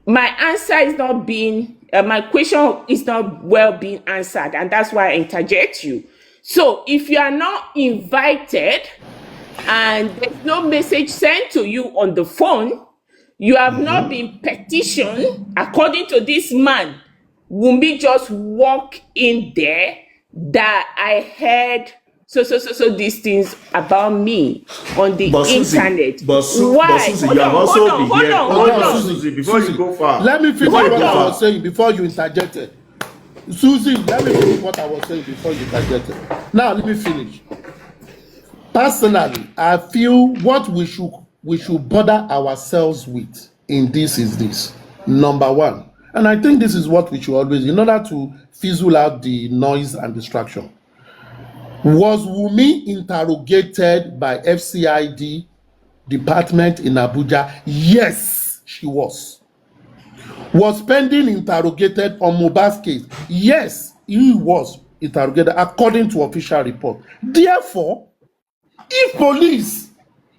[SPEAKER 1] my answer is not being, my question is not well being answered, and that's why I interject you. So if you are not invited and there's no message sent to you on the phone, you have not been petitioned, according to this man, Wumi just walk in there that I heard so these things about me on the internet. Why? Hold on.
[SPEAKER 3] Susie, before you go far.
[SPEAKER 7] Let me finish what I was saying before you interjected. Susie, let me finish what I was saying before you interjected. Now let me finish. Personally, I feel what we should bother ourselves with in this is this. Number one, and I think this is what we should always, in order to fizzle out the noise and distraction. Was Wumi interrogated by FCID department in Abuja? Yes, she was. Was pending interrogated on Mohbad's case? Yes, he was interrogated according to official report. Therefore, if police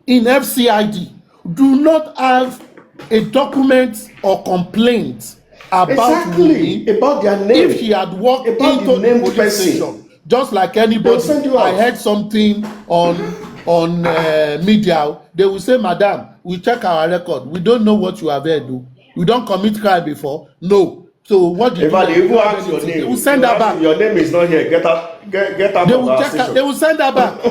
[SPEAKER 7] in FCID do not have a document or complaint about Wumi,
[SPEAKER 3] about their name,
[SPEAKER 7] if he had walked into the police station, just like anybody, I heard something on media, they will say, Madam, we check our record. We don't know what you have heard. We don't commit crime before. No. So what do you do?
[SPEAKER 3] If you ask your name,
[SPEAKER 7] they will send her back.
[SPEAKER 3] Your name is not here. Get out of our station.
[SPEAKER 7] They will send her back.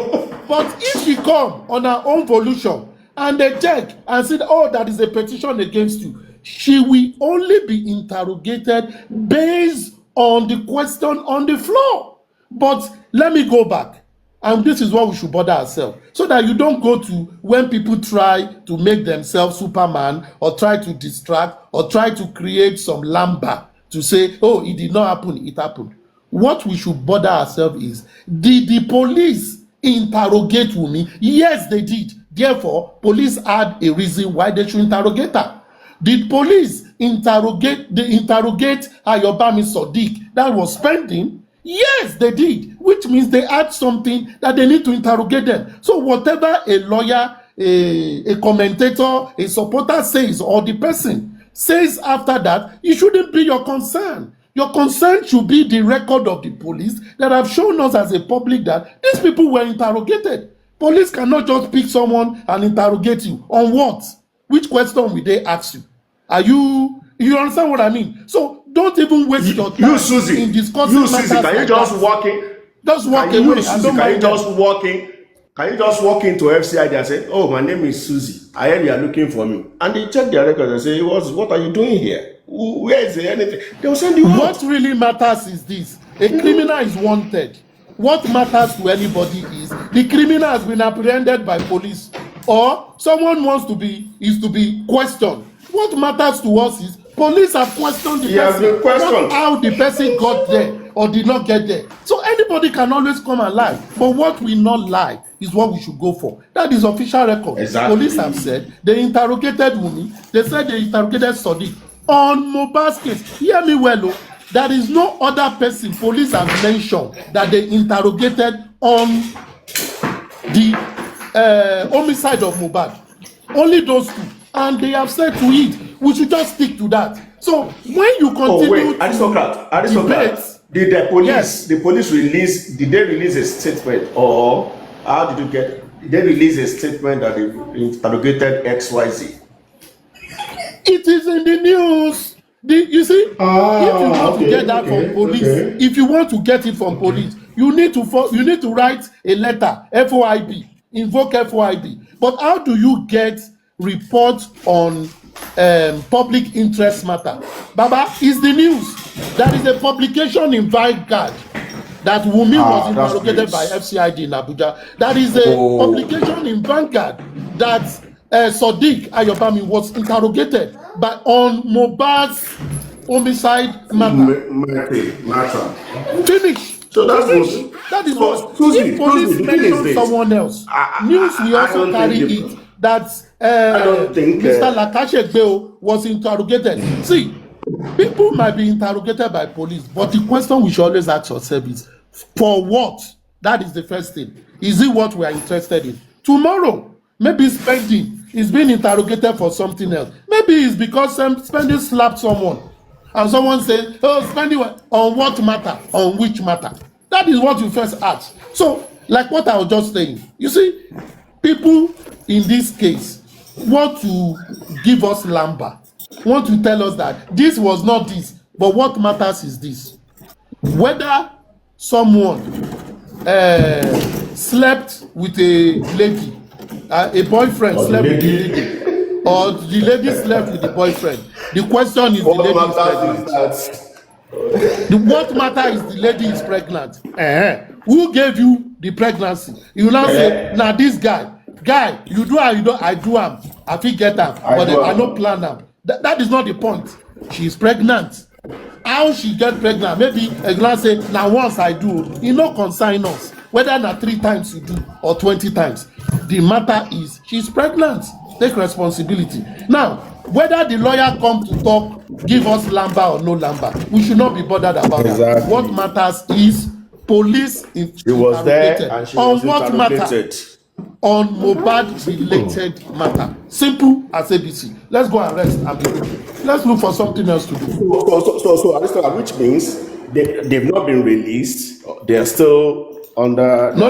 [SPEAKER 7] But if she come on her own volition and they check and say, oh, that is a petition against you, she will only be interrogated based on the question on the floor. But let me go back, and this is what we should bother ourselves, so that you don't go to when people try to make themselves Superman or try to distract or try to create some lamba to say, oh, it did not happen, it happened. What we should bother ourselves is, did the police interrogate Wumi? Yes, they did. Therefore, police had a reason why they should interrogate her. Did police interrogate Ayobami Sodiq that was pending? Yes, they did, which means they had something that they need to interrogate them. So whatever a lawyer, a commentator, a supporter says, or the person says after that, it shouldn't be your concern. Your concern should be the record of the police that have shown us as a public that these people were interrogated. Police cannot just pick someone and interrogate you. On what? Which question will they ask you? You understand what I mean? So don't even waste your time in discussing matters.
[SPEAKER 3] Can you just walk in?
[SPEAKER 7] Just walk away.
[SPEAKER 3] Can you just walk in? Can you just walk into FCID and say, oh, my name is Susie. I heard you are looking for me. And they check their records and say, what are you doing here? Where is anything? They will send you out.
[SPEAKER 7] What really matters is this. A criminal is wanted. What matters to anybody is the criminal has been apprehended by police, or someone is to be questioned. What matters to us is police have questioned the person, not how the person got there or did not get there. So anybody can always come and lie. But what will not lie is what we should go for. That is official record.
[SPEAKER 3] Exactly.
[SPEAKER 7] Police have said they interrogated Wumi. They said they interrogated Sodiq on Mohbad's case. Hear me well, there is no other person police have mentioned that they interrogated on the homicide of Mohbad. Only those two. And they have said to it, we should just stick to that. So when you continue
[SPEAKER 3] aristocrat, did the police release, did they release a statement, or how did they release a statement that they interrogated XYZ?
[SPEAKER 7] It is in the news. You see, if you want to get that from police, if you want to get it from police, you need to write a letter, FOIB, invoke FOIB. But how do you get reports on public interest matter? Baba, is the news. There is a publication in Vanguard that Wumi was interrogated by FCID in Abuja. That is a publication in Vanguard that Sadiq Ayobami was interrogated on Mohbad's homicide matter. Finish.
[SPEAKER 3] So that's
[SPEAKER 7] Finish. That is what. If police mention someone else, news will also carry it that Mr. Lakashegbe was interrogated. See, people might be interrogated by police, but the question we should always ask ourselves is, for what? That is the first thing. Is it what we are interested in? Tomorrow, maybe Spending is being interrogated for something else. Maybe it's because Spending slapped someone. And someone says, oh, Spending on what matter? On which matter? That is what you first ask. So, like what I was just saying, you see, people in this case want to give us lamba, want to tell us that this was not this, but what matters is this. Whether someone slept with a lady, a boyfriend slept with the lady, or the lady slept with the boyfriend, the question is the lady is pregnant. What matter is the lady is pregnant. Who gave you the pregnancy? You now say, now this guy, you do am, you don't, I do am, I fit get am, but I no plan am. That is not the point. She is pregnant. How she get pregnant? Maybe a glass say, now once I do, e no concern us. Whether na 3 times you do or 20 times. The matter is, she's pregnant. Take responsibility. Now, whether the lawyer come to talk, give us lamba or no lamba, we should not be bothered about that. What matters is police
[SPEAKER 3] she was there and she was
[SPEAKER 7] what matter? On Mohbad related matter. Simple as ABC. Let's go and rest and be good. Let's look for something else to do.
[SPEAKER 3] So which means they've not been released. They are still under.
[SPEAKER 7] No.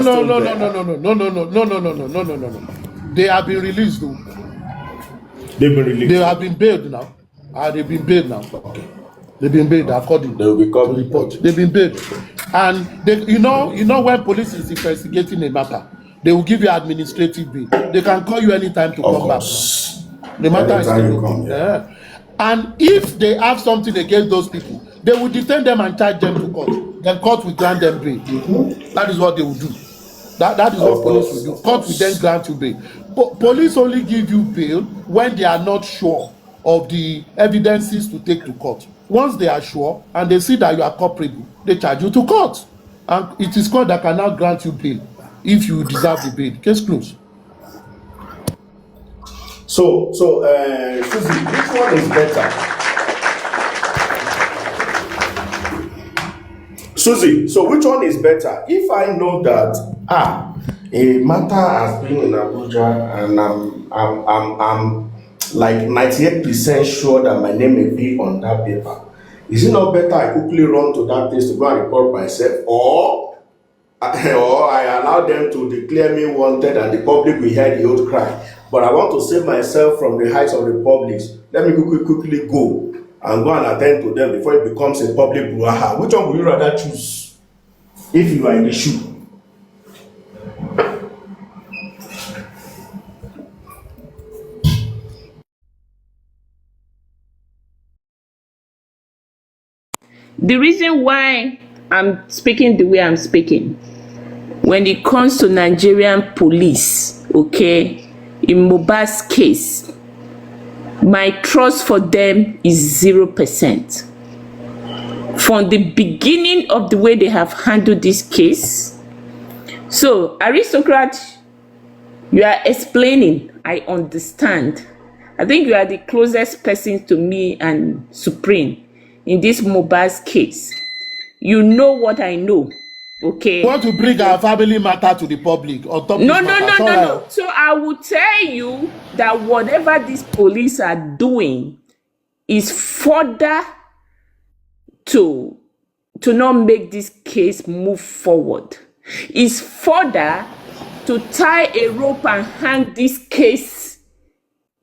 [SPEAKER 7] They have been released though.
[SPEAKER 3] They've been released.
[SPEAKER 7] They have been bailed now. They've been bailed now. Okay. They've been bailed according to the report. They've been bailed. And you know when police is investigating a matter, they will give you administrative bail. They can call you anytime to come back. The matter is still yeah. And if they have something against those people, they will detain them and charge them to court. Then court will grant them bail. That is what they will do. That is what police will do. Court will then grant you bail. Police only give you bail when they are not sure of the evidences to take to court. Once they are sure and they see that you are culpable, they charge you to court. And it is court that can now grant you bail if you deserve the bail. Case closed.
[SPEAKER 3] So, Susie, which one is better? Susie, so which one is better? If I know that a matter has been in Abuja and I'm like 98% sure that my name may be on that paper, is it not better I quickly run to that place to go and report myself, or I allow them to declare me wanted and the public will hear the old cry? But I want to save myself from the heights of the public. Let me quickly go and attend to them before it becomes a public brouhaha. Which one would you rather choose if you are in the shoe?
[SPEAKER 1] The reason why I'm speaking the way I'm speaking, when it comes to Nigerian police, okay, in Mohbad's case, my trust for them is 0%. From the beginning of the way they have handled this case. So, aristocrat, you are explaining, I understand. I think you are the closest person to me and Supreme in this Mohbad's case. You know what I know, okay?
[SPEAKER 7] You want to bring our family matter to the public on top
[SPEAKER 1] No. So I will tell you that whatever these police are doing is further to not make this case move forward. Is further to tie a rope and hang this case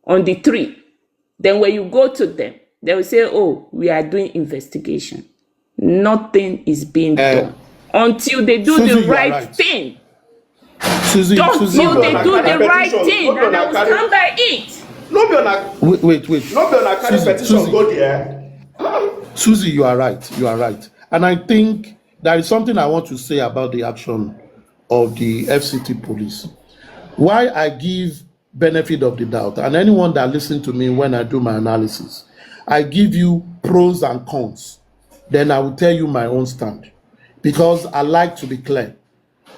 [SPEAKER 1] on the tree. Then when you go to them, they will say, oh, we are doing investigation. Nothing is being done until they do
[SPEAKER 7] Susie,
[SPEAKER 1] the right thing.
[SPEAKER 7] Susie,
[SPEAKER 1] Until they do
[SPEAKER 3] no,
[SPEAKER 1] the
[SPEAKER 3] no,
[SPEAKER 1] right
[SPEAKER 3] petition.
[SPEAKER 1] thing,
[SPEAKER 3] No,
[SPEAKER 1] and
[SPEAKER 3] no,
[SPEAKER 1] I will
[SPEAKER 3] no,
[SPEAKER 1] stand by it.
[SPEAKER 3] No be on
[SPEAKER 7] wait.
[SPEAKER 3] no be on carry petition
[SPEAKER 7] Susie.
[SPEAKER 3] go there.
[SPEAKER 7] Susie, you are right. You are right. And I think there is something I want to say about the action of the FCT police. Why I give benefit of the doubt, and anyone that listens to me when I do my analysis, I give you pros and cons. Then I will tell you my own stand. Because I like to be clear.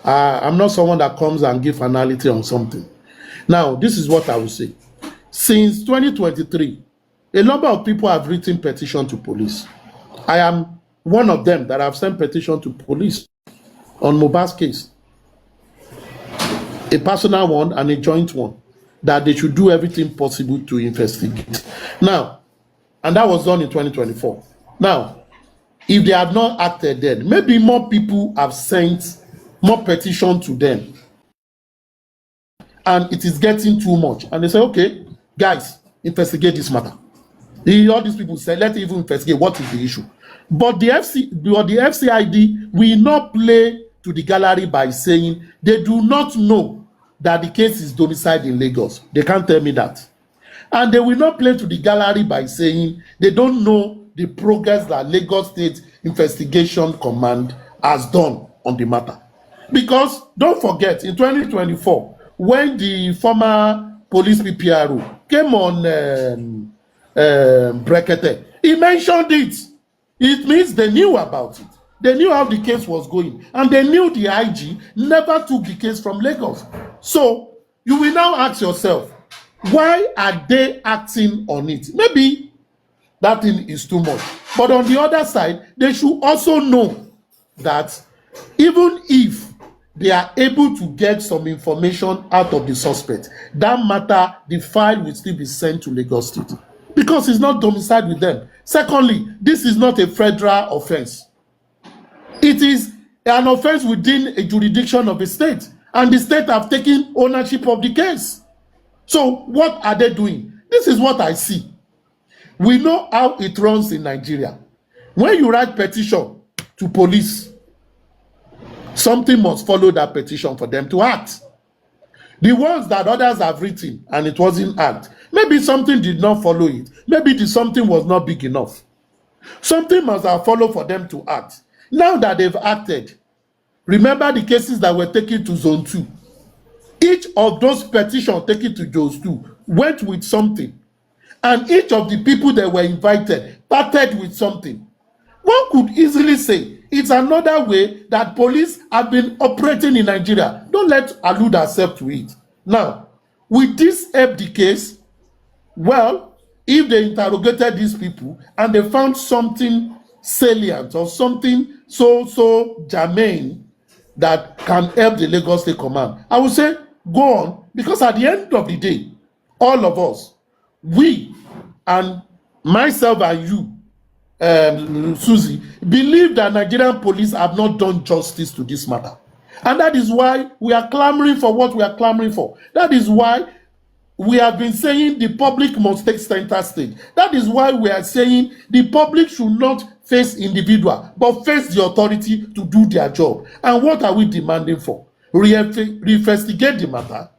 [SPEAKER 7] I'm not someone that comes and gives finality on something. Now, this is what I will say. Since 2023, a number of people have written petition to police. I am one of them that have sent petition to police on Mohbad's case. A personal one and a joint one, that they should do everything possible to investigate. Now, and that was done in 2024. Now, if they had not acted then, maybe more people have sent more petition to them. And it is getting too much. And they say, okay, guys, investigate this matter. All these people say, let's even investigate what is the issue. But the FCID will not play to the gallery by saying they do not know that the case is domiciled in Lagos. They can't tell me that. And they will not play to the gallery by saying they don't know the progress that Lagos State Investigation Command has done on the matter. Because don't forget, in 2024, when the former police PPRO came on Brekete, he mentioned it. It means they knew about it. They knew how the case was going. And they knew the IG never took the case from Lagos. So you will now ask yourself, why are they acting on it? Maybe that thing is too much. But on the other side, they should also know that even if they are able to get some information out of the suspect, that matter, the file will still be sent to Lagos State because it's not domiciled with them. Secondly, this is not a federal offense. It is an offense within a jurisdiction of a state, and the state have taken ownership of the case. So what are they doing? This is what I see. We know how it runs in Nigeria. When you write petition to police, something must follow that petition for them to act. The ones that others have written and it wasn't act, maybe something did not follow it. Maybe the something was not big enough. Something must have followed for them to act. Now that they've acted, remember the cases that were taken to Zone 2. Each of those petitions taken to Zone 2 went with something. And each of the people that were invited parted with something. One could easily say it's another way that police have been operating in Nigeria. Don't let allude ourselves to it. Now, will this help the case? Well, if they interrogated these people and they found something salient or something so germane that can help the Lagos State Command, I would say go on, because at the end of the day, all of us, we and myself and you, Susie, believe that Nigerian police have not done justice to this matter. And that is why we are clamoring for what we are clamoring for. That is why we have been saying the public must take center stage. That is why we are saying the public should not face individual, but face the authority to do their job. And what are we demanding for? Reinvestigate the matter,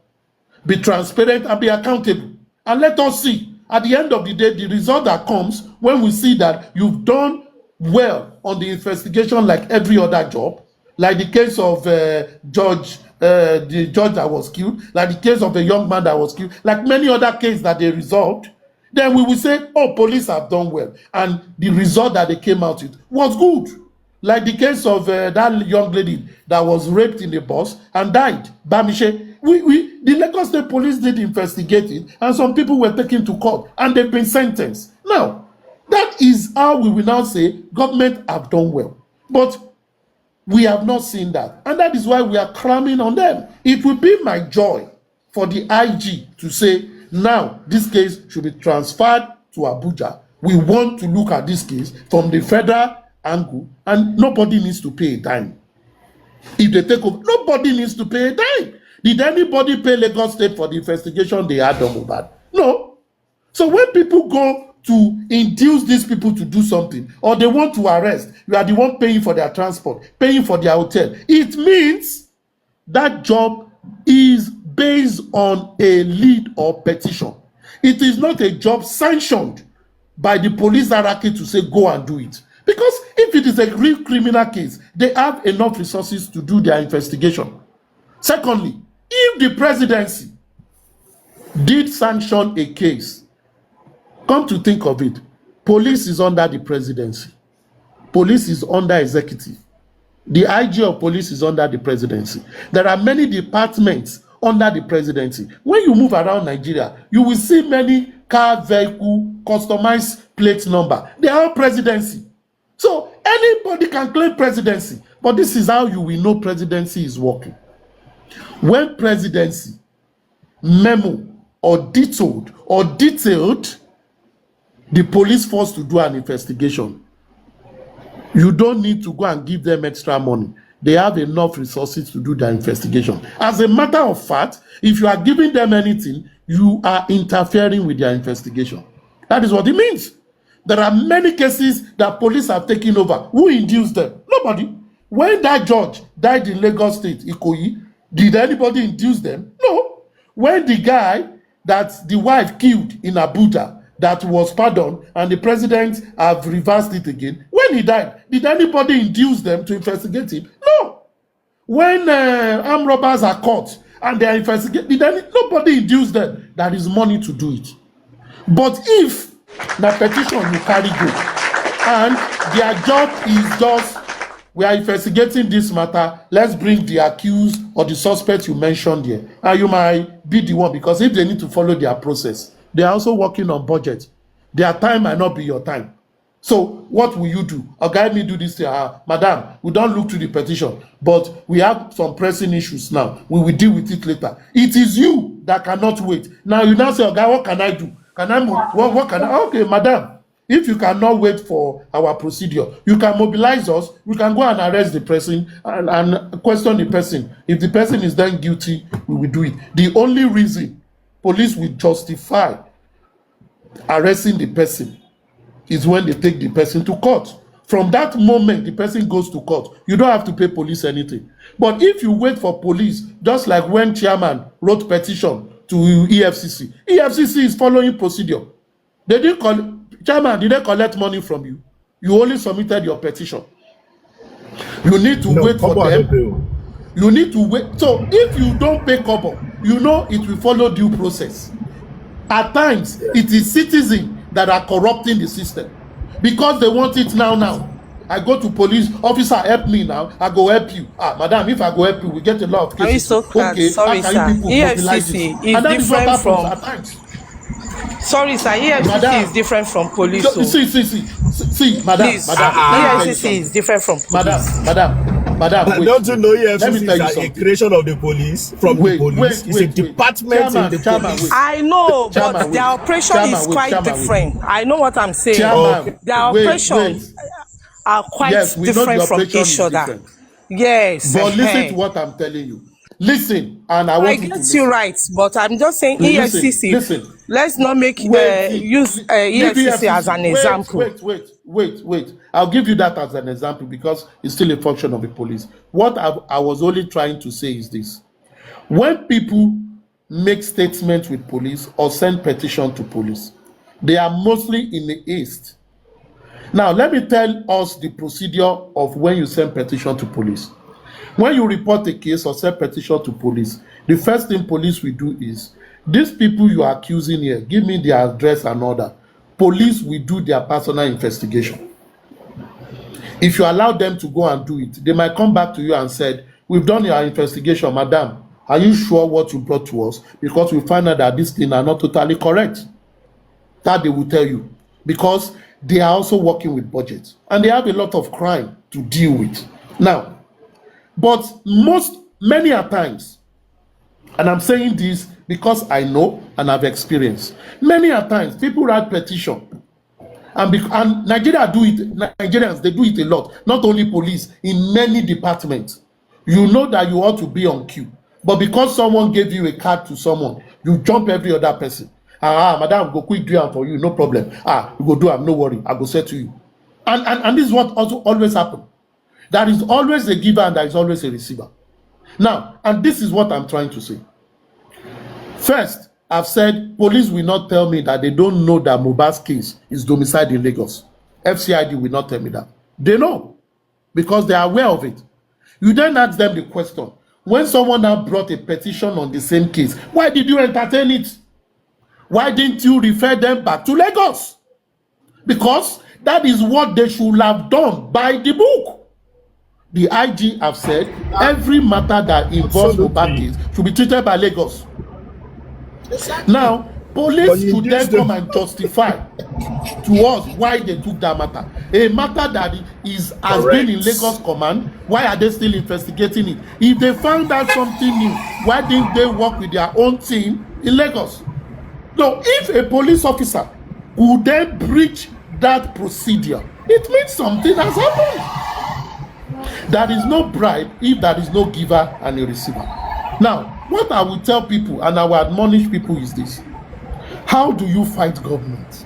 [SPEAKER 7] be transparent and be accountable. And let us see, at the end of the day, the result that comes when we see that you've done well on the investigation like every other job, like the case of the judge that was killed, like the case of the young man that was killed, like many other cases that they resolved, then we will say, oh, police have done well. And the result that they came out with was good. Like the case of that young lady that was raped in the bus and died, Bamishe. The Lagos State Police did investigate it, and some people were taken to court, and they've been sentenced. Now, that is how we will now say government have done well. But we have not seen that, and that is why we are cramming on them. It will be my joy for the IG to say, now this case should be transferred to Abuja. We want to look at this case from the federal angle, and nobody needs to pay a dime. If they take over, nobody needs to pay a dime. Did anybody pay Lagos State for the investigation they had on Mohbad? No. So when people go to induce these people to do something, or they want to arrest, you are the one paying for their transport, paying for their hotel. It means that job is based on a lead or petition. It is not a job sanctioned by the police hierarchy to say go and do it. Because if it is a real criminal case, they have enough resources to do their investigation. Secondly, if the presidency did sanction a case, come to think of it, police is under the presidency. Police is under executive. The IG of police is under the presidency. There are many departments under the presidency. When you move around Nigeria, you will see many car, vehicle, customized plate number. They are all presidency. So anybody can claim presidency. But this is how you will know presidency is working. When presidency memo or detailed the police force to do an investigation, you don't need to go and give them extra money. They have enough resources to do their investigation. As a matter of fact, if you are giving them anything, you are interfering with their investigation. That is what it means. There are many cases that police have taken over. Who induced them? Nobody. When that judge died in Lagos State, Ikoyi, did anybody induce them? No. When the guy that the wife killed in Abuja, that was pardoned, and the president have reversed it again, when he died, did anybody induce them to investigate him? No. When armed robbers are caught and they are investigating, nobody induce them. There is money to do it. But if the petition you carry go, and their job is just, we are investigating this matter, let's bring the accused or the suspect you mentioned here, and you might be the one, because if they need to follow their process, they are also working on budget. Their time might not be your time. So what will you do? Okay, me do this to madam, we don't look to the petition, but we have some pressing issues now. We will deal with it later. It is you that cannot wait. Now you now say, okay, what can I do? Can I move? What can I? Okay, madam, if you cannot wait for our procedure, you can mobilize us. We can go and arrest the person and question the person. If the person is then guilty, we will do it. The only reason police will justify arresting the person is when they take the person to court. From that moment the person goes to court, you don't have to pay police anything. But if you wait for police, just like when chairman wrote petition to EFCC, EFCC is following procedure. They didn't call chairman, did they collect money from you? You only submitted your petition. You need to wait for them. You need to wait. So if you don't pay kobo, you know it will follow due process. At times, it is citizens that are corrupting the system because they want it now. I go to police officer, help me now. I go help you. Madam, if I go help you, we get a lot of cases.
[SPEAKER 8] Okay, sorry, sir. EFCC is different from.
[SPEAKER 7] At times.
[SPEAKER 8] Sorry, sir. EFCC is different from police.
[SPEAKER 7] See, madam,
[SPEAKER 8] please,
[SPEAKER 7] madam.
[SPEAKER 8] EFCC is different from police.
[SPEAKER 7] Madam.
[SPEAKER 9] Wait, don't you know EFCC is a creation of the police from the police? It's a department in the police.
[SPEAKER 8] I know, but their operation is quite different. I know what I'm saying. Their operations are quite different from each other. Yes.
[SPEAKER 7] But listen to what I'm telling you. Listen, and I want you to
[SPEAKER 8] get you right, but I'm just saying EFCC.
[SPEAKER 7] Listen.
[SPEAKER 8] Let's not make use EFCC as an example.
[SPEAKER 7] Wait. I'll give you that as an example because it's still a function of the police. What I was only trying to say is this. When people make statements with police or send petition to police, they are mostly in the East. Now, let me tell us the procedure of when you send petition to police. When you report a case or send petition to police, the first thing police will do is, these people you are accusing here, give me their address and order. Police will do their personal investigation. If you allow them to go and do it, they might come back to you and said, we've done your investigation, madam. Are you sure what you brought to us? Because we find out that these things are not totally correct. That they will tell you. Because they are also working with budgets. And they have a lot of crime to deal with. Now, but many a times, and I'm saying this because I know and I've experienced, many a times people write petition. And Nigerians, they do it a lot. Not only police, in many departments. You know that you ought to be on queue. But because someone gave you a card to someone, you jump every other person. Madam, go quick do am for you, no problem. You go do am, no worry, I go say to you. And this is what also always happen. There is always a giver and there is always a receiver. Now, and this is what I'm trying to say. First, I've said police will not tell me that they don't know that Mohbad's case is domiciled in Lagos. FCID will not tell me that. They know because they are aware of it. You then ask them the question, when someone now brought a petition on the same case, why did you entertain it? Why didn't you refer them back to Lagos? Because that is what they should have done by the book. The IG have said every matter that involves Mohbad case should be treated by Lagos. Exactly. Now, police should then come and justify to us why they took that matter. A matter that has been in Lagos command, why are they still investigating it? If they found out something new, why didn't they work with their own team in Lagos? So if a police officer would then breach that procedure, it means something has happened. There is no bribe if there is no giver and a receiver. Now, what I will tell people and I will admonish people is this. How do you fight government?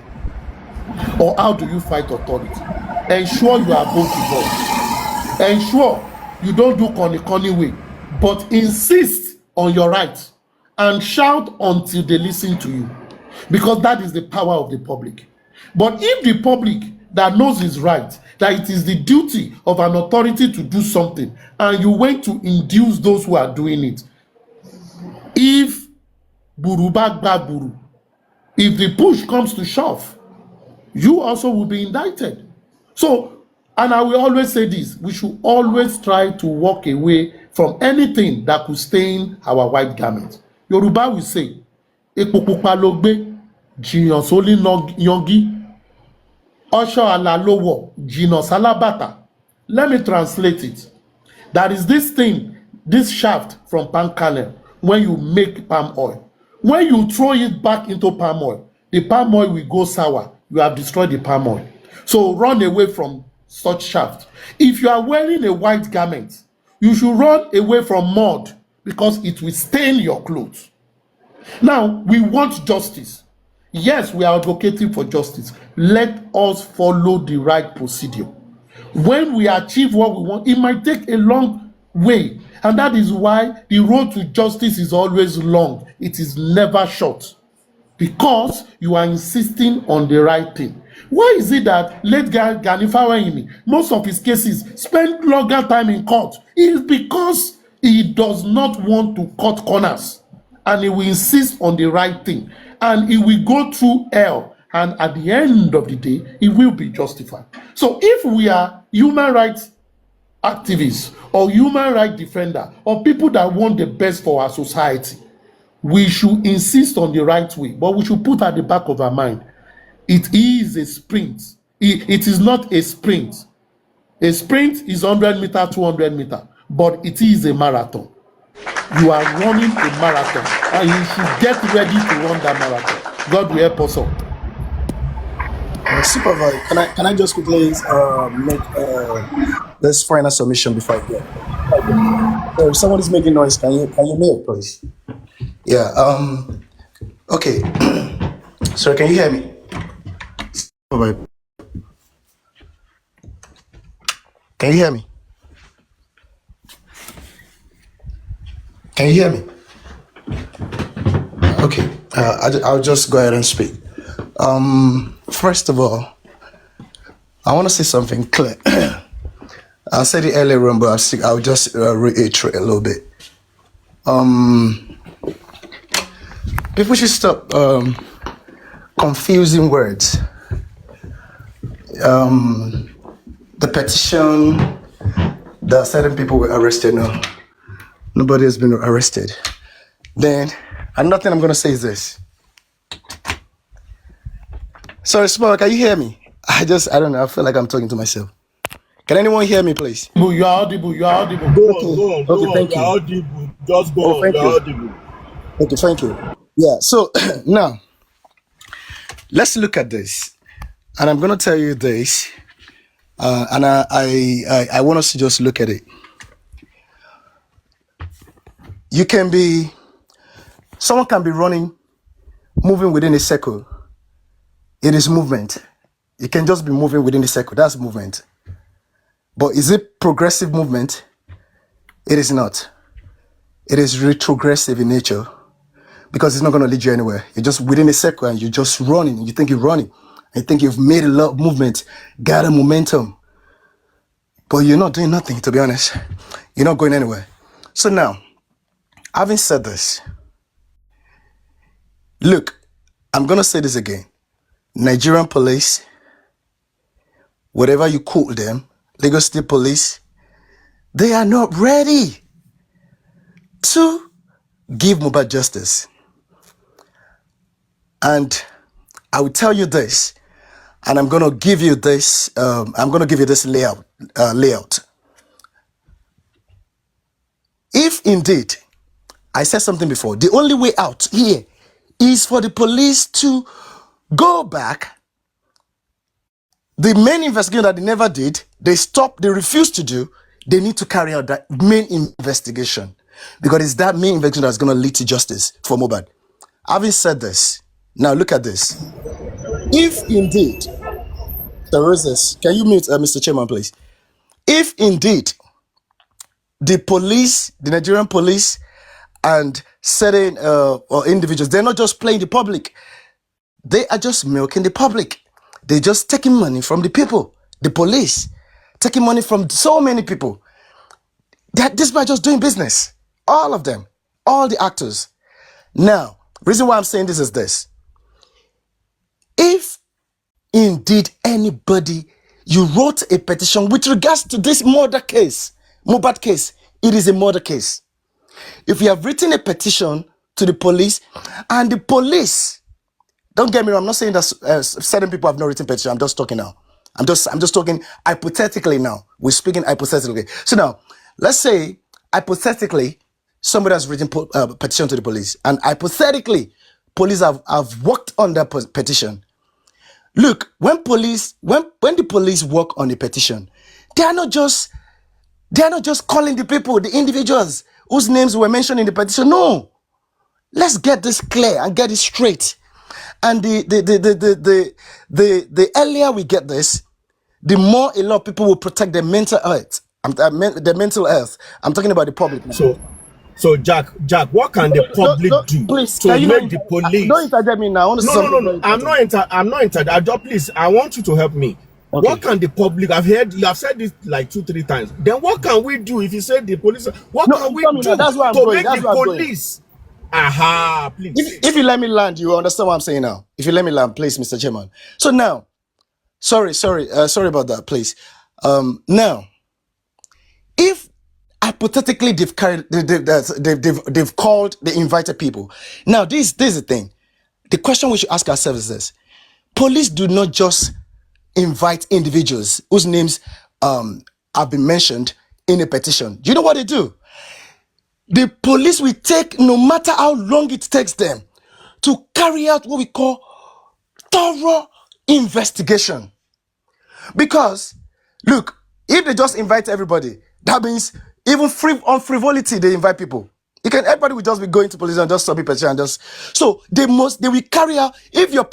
[SPEAKER 7] Or how do you fight authority? Ensure you are both involved. Ensure you don't do corny way, but insist on your rights and shout until they listen to you, because that is the power of the public. But if the public that knows is right, that it is the duty of an authority to do something, and you went to induce those who are doing it, if buru bag bag buru, if the push comes to shove, you also will be indicted. So, and I will always say this, we should always try to walk away from anything that could stain our white garment. Yoruba will say, epo pupa lo gbe, jiyan soli yangi, osho ala lowo, jino salabata. Let me translate it. There is this thing, this shaft from palm kernel, when you make palm oil. When you throw it back into palm oil, the palm oil will go sour. You have destroyed the palm oil. So run away from such shaft. If you are wearing a white garment, you should run away from mud because it will stain your clothes. Now, we want justice. Yes, we are advocating for justice. Let us follow the right procedure. When we achieve what we want, it might take a long way. And that is why the road to justice is always long. It is never short. Because you are insisting on the right thing. Why is it that late Gani Fawayimi, most of his cases, spend longer time in court? It is because he does not want to cut corners. And he will insist on the right thing. And he will go through hell. And at the end of the day, it will be justified. So if we are human rights activists or human rights defender or people that want the best for our society, we should insist on the right way, but we should put at the back of our mind, it is a sprint. It is not a sprint. A sprint is 100 meter, 200 meter, but it is a marathon. You are running a marathon, and you should get ready to run that marathon. God will help us all.
[SPEAKER 2] Supervisor, can I just quickly make this final submission before I go? If someone is making noise, can you mute, please? Yeah. Okay. Sorry, can you hear me? Can you hear me? Can you hear me? Okay. I'll just go ahead and speak. First of all, I want to say something clear. I said it earlier on, but I'll just reiterate a little bit. People should stop confusing words. The petition that certain people were arrested. No, nobody has been arrested. Then, another thing I'm going to say is this. Sorry, Small, can you hear me? I don't know. I feel like I'm talking to myself. Can anyone hear me, please?
[SPEAKER 7] You are audible.
[SPEAKER 9] Go on.
[SPEAKER 2] Okay, thank you.
[SPEAKER 9] You're audible. Just go on. You're audible.
[SPEAKER 2] Okay, thank you. Yeah, so now, let's look at this. And I'm going to tell you this. And I want us to just look at it. Someone can be running moving within a circle. It is movement. You can just be moving within a circle. That's movement. But is it progressive movement? It is not. It is retrogressive in nature because it's not going to lead you anywhere. You're just within a circle and you're just running. You think you're running. You think you've made a lot of movement, gather momentum. But you're not doing nothing, to be honest. You're not going anywhere. So now, having said this, look, I'm going to say this again. Nigerian police, whatever you call them, Lagos State Police, they are not ready to give Mohbad justice. And I will tell you this, and I'm going to give you this. Layout. If indeed, I said something before, the only way out here is for the police to go back. The main investigation that they never did, they refused to do. They need to carry out that main investigation because it's that main investigation that's going to lead to justice for Mohbad. Having said this, now look at this. If indeed, there is this, can you mute Mr. Chairman, please? If indeed the police, the Nigerian police, and certain or individuals, they're not just playing the public, they are just milking the public. They're just taking money from the people, the police, taking money from so many people. This by just doing business. All of them, all the actors. Now, reason why I'm saying this is this. If indeed anybody, you wrote a petition with regards to this murder case, Mohbad case, it is a murder case. If you have written a petition to the police and the police, don't get me wrong, I'm not saying that certain people have not written petition. I'm just talking now. I'm just talking hypothetically now. We're speaking hypothetically. So now, let's say hypothetically somebody has written petition to the police, and hypothetically police have worked on that petition. Look, when the police work on a petition, they are not just calling the people, the individuals whose names were mentioned in the petition. No, let's get this clear and get it straight. And the earlier we get this, the more a lot of people will protect their mental health. Their mental health. I'm talking about the public now.
[SPEAKER 9] So Jack, what can the public do
[SPEAKER 2] please,
[SPEAKER 9] to make the police?
[SPEAKER 2] Don't interject me now.
[SPEAKER 9] No. I'm not interjecting. Please, I want you to help me. Okay. What can the public? You have said this like 2-3 times. Then what can we do if you say the police? What can we do to make the police? Aha, please.
[SPEAKER 2] If you let me land, you understand what I'm saying now. If you let me land, please, Mr. Chairman. So now, sorry about that, please. Now, if hypothetically they've called the invited people. Now, this is the thing. The question we should ask ourselves is this: police do not just invite individuals whose names have been mentioned in a petition. You know what they do? The police will take, no matter how long it takes them, to carry out what we call thorough investigation. Because, look, if they just invite everybody, that means even on frivolity, they invite people. Everybody will just be going to police and just submit petition and just. So they will carry out, if you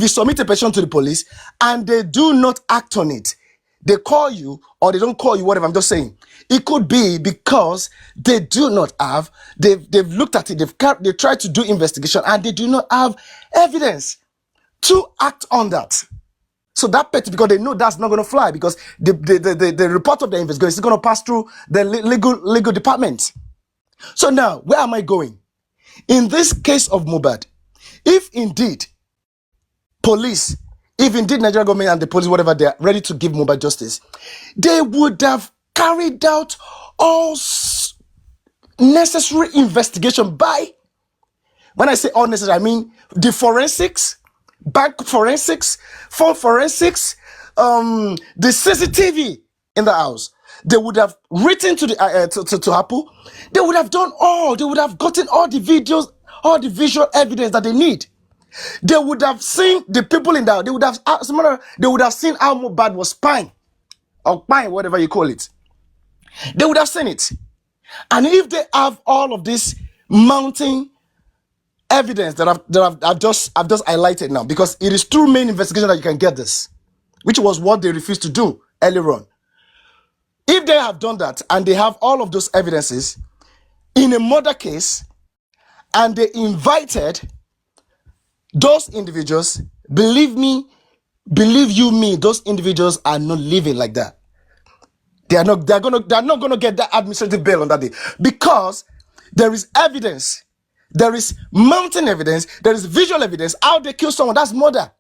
[SPEAKER 2] submit a petition to the police and they do not act on it, they call you or they don't call you, whatever, I'm just saying. It could be because they do not have, they've looked at it, they've tried to do investigation and they do not have evidence to act on that. So that because they know that's not going to fly because the report of the investigation is going to pass through the legal department. So now, where am I going? In this case of Mohbad, if indeed Nigerian government and the police, whatever, they are ready to give Mohbad justice, they would have carried out all necessary investigation when I say all necessary, I mean the forensics, bank forensics, phone forensics, the CCTV in the house. They would have written to the to Apple. They would have done all. They would have gotten all the videos, all the visual evidence that they need. They would have seen the people in that. They would have seen how Mohbad was spying, or spying, whatever you call it. They would have seen it. And if they have all of this mounting evidence that I've just highlighted now, because it is through main investigation that you can get this, which was what they refused to do earlier on. If they have done that and they have all of those evidences in a murder case and they invited those individuals, believe me, those individuals are not living like that. They're not gonna get that administrative bail on that day, because there is evidence, there is mounting evidence, there is visual evidence how they kill someone. That's murder.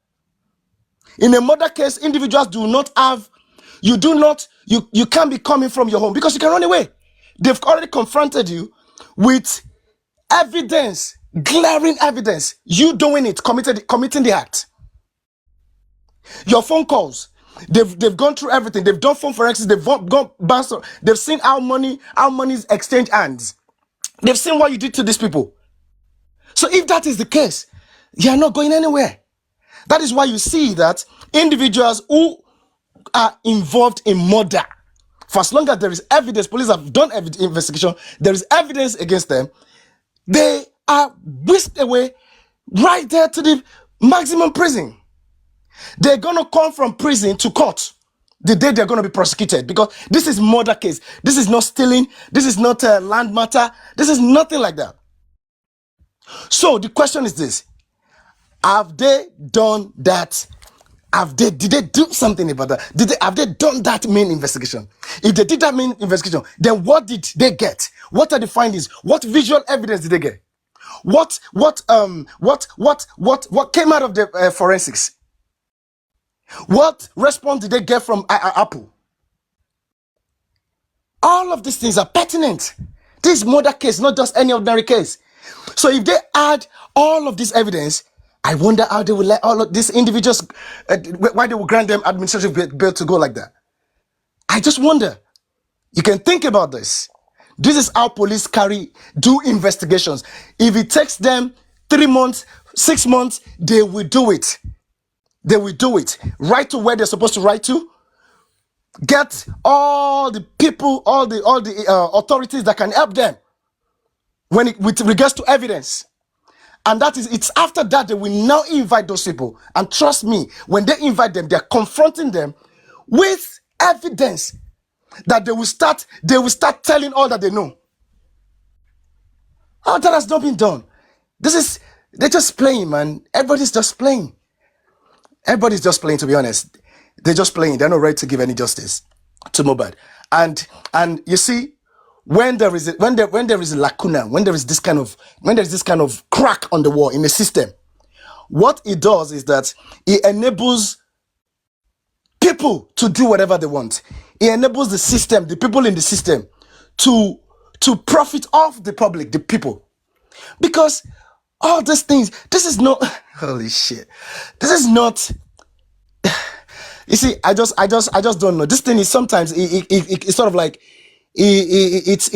[SPEAKER 2] In a murder case, individuals do not have, you can't be coming from your home because you can run away. They've already confronted you with evidence, glaring evidence, you doing it, committing the act. Your phone calls, they've gone through everything. They've done phone forensics, they've gone bounced, they've seen how money's exchange hands. They've seen what you did to these people. So if that is the case, you're not going anywhere. That is why you see that individuals who are involved in murder, for as long as there is evidence, police have done investigation, there is evidence against them, they are whisked away right there to the maximum prison. They're going to come from prison to court the day they're going to be prosecuted, because this is murder case. This is not stealing. This is not a land matter. This is nothing like that. So the question is this: have they done that? Did they do something about that? Have they done that main investigation? If they did that main investigation, then what did they get? What are the findings? What visual evidence did they get? What came out of the forensics? What response did they get from Apple? All of these things are pertinent. This murder case, not just any ordinary case. So if they add all of this evidence, I wonder how they will let all of these individuals, why they will grant them administrative bail to go like that. I just wonder. You can think about this. This is how police do investigations. If it takes them 3 months, 6 months, they will do it. They will do it. Right to where they're supposed to write to. Get all the people, all the authorities that can help them with regards to evidence. And it's after that they will now invite those people. And trust me, when they invite them, they're confronting them with evidence that they will start telling all that they know. Oh, that has not been done. They're just playing, man. Everybody's just playing. Everybody's just playing, to be honest. They're just playing. They're not ready to give any justice to Mohbad. And you see, when there is a lacuna, when there is this kind of crack on the wall in the system, what it does is that it enables people to do whatever they want. It enables the system, the people in the system, to profit off the public, the people. Because all these things, this is not, holy shit. This is not, you see, I just don't know. This thing is sometimes, it's sort of like, it's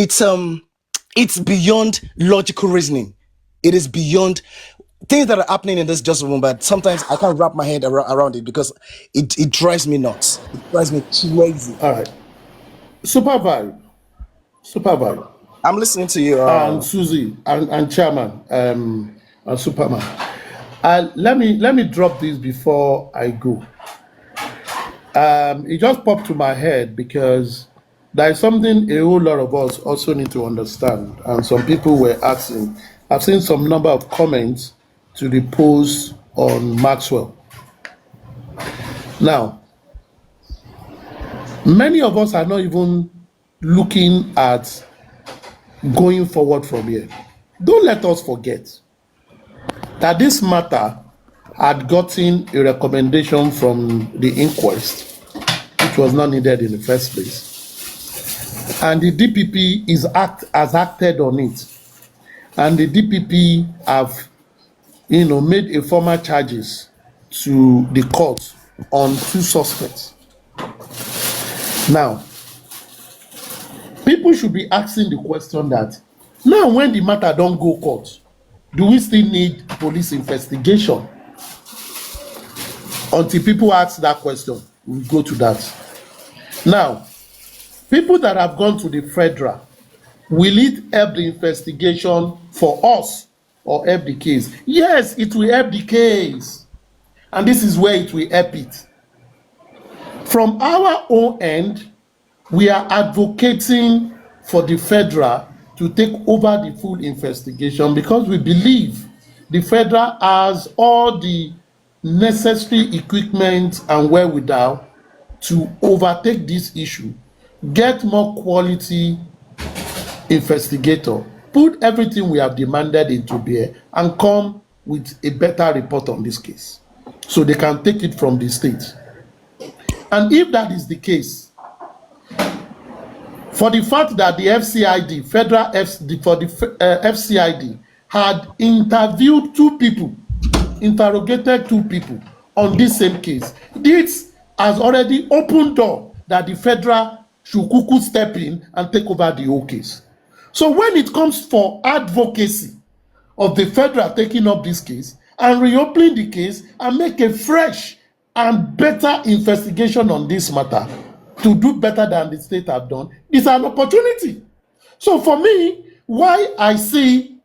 [SPEAKER 2] beyond logical reasoning. It is beyond things that are happening in this just room, but sometimes I can't wrap my head around it because it drives me nuts. It drives me crazy.
[SPEAKER 7] All right. Supervisor.
[SPEAKER 2] I'm listening to you.
[SPEAKER 7] And Susie and Chairman and Superman. Let me drop this before I go. It just popped to my head because there is something a whole lot of us also need to understand. And some people were asking. I've seen some number of comments to the post on Maxwell. Now, many of us are not even looking at going forward from here. Don't let us forget that this matter had gotten a recommendation from the inquest, which was not needed in the first place. And the DPP has acted on it. And the DPP have, made a formal charges to the court on 2 suspects. Now, people should be asking the question that, now when the matter don't go court, do we still need police investigation? Until people ask that question, we go to that. Now, people that have gone to the federal, will it help the investigation for us or help the case. Yes, it will help the case. And this is where it will help it. From our own end, we are advocating for the federal to take over the full investigation because we believe the federal has all the necessary equipment and wherewithal to overtake this issue, get more quality investigator, put everything we have demanded into bear, and come with a better report on this case so they can take it from the state. And if that is the case, for the fact that the FCID, FCID had interviewed two people, interrogated two people on this same case, this has already opened door that the federal should kuku step in and take over the whole case. So when it comes for advocacy of the federal taking up this case and reopening the case and make a fresh and better investigation on this matter to do better than the state have done, it's an opportunity. So for me, why I see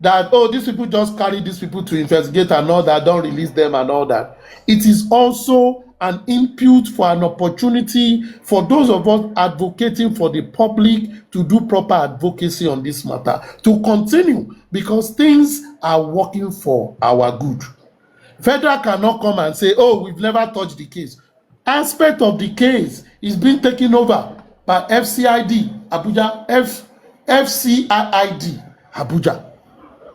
[SPEAKER 7] that, oh, these people just carry these people to investigate and all that, don't release them and all that, it is also an input for an opportunity for those of us advocating for the public to do proper advocacy on this matter, to continue, because things are working for our good. Federal cannot come and say, oh, we've never touched the case. Aspect of the case is being taken over by FCID, Abuja, FCID, Abuja.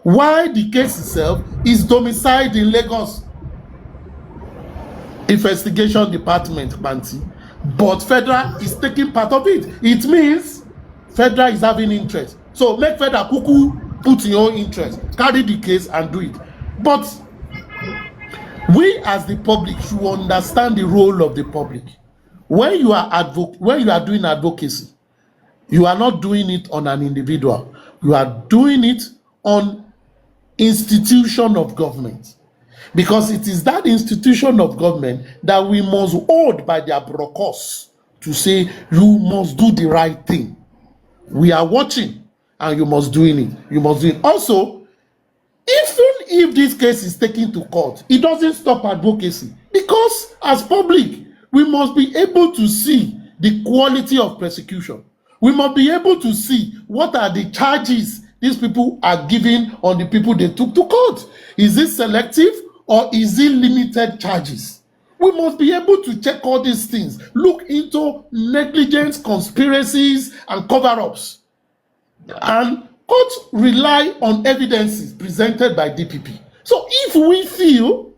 [SPEAKER 7] Why the case itself is domiciled in Lagos Investigation Department, Banti, but federal is taking part of it. It means federal is having interest. So make federal kuku put in your interest, carry the case and do it. But we as the public should understand the role of the public. When you are doing advocacy, you are not doing it on an individual. You are doing it on institution of government. Because it is that institution of government that we must hold by their brocos to say, you must do the right thing. We are watching and you must do it. You must do it. Also, even if this case is taken to court, it doesn't stop advocacy. Because as public, we must be able to see the quality of prosecution. We must be able to see what are the charges these people are giving on the people they took to court. Is it selective or is it limited charges? We must be able to check all these things, look into negligence, conspiracies, and cover-ups. And courts rely on evidences presented by DPP. So if we feel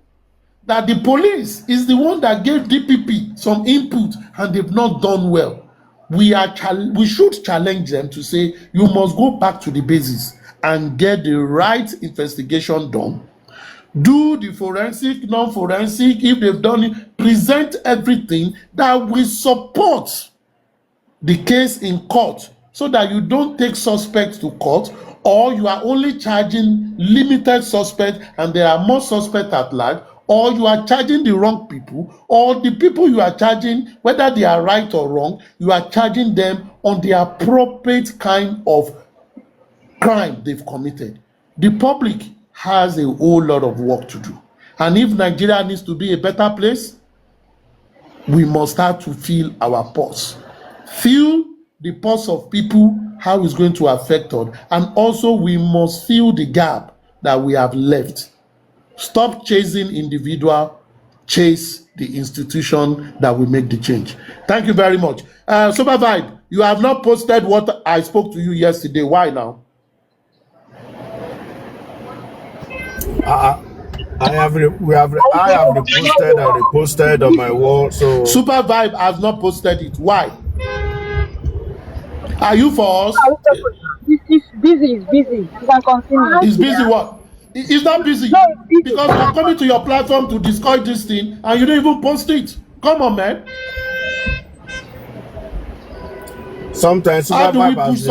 [SPEAKER 7] that the police is the one that gave DPP some input and they've not done well, we should challenge them to say, you must go back to the basis and get the right investigation done. Do the forensic, non-forensic, if they've done it, present everything that will support the case in court so that you don't take suspects to court, or you are only charging limited suspects and there are more suspects at large, or you are charging the wrong people, or the people you are charging, whether they are right or wrong, you are charging them on the appropriate kind of crime they've committed. The public has a whole lot of work to do. And if Nigeria needs to be a better place, we must start to feel our pulse. Feel the pulse of people, how it's going to affect us. And also we must fill the gap that we have left. Stop chasing individual, chase the institution that will make the change. Thank you very much. Super Vibe, you have not posted what I spoke to you yesterday. Why now?
[SPEAKER 9] I have reposted and reposted on my wall. So
[SPEAKER 7] Super Vibe has not posted it. Why? Are you for us?
[SPEAKER 10] It's busy. You can continue.
[SPEAKER 7] It's busy what? It's not busy.
[SPEAKER 10] No, it's busy.
[SPEAKER 7] Because I'm coming to your platform to discuss this thing and you don't even post it. Come on, man.
[SPEAKER 9] Sometimes Super Vibe has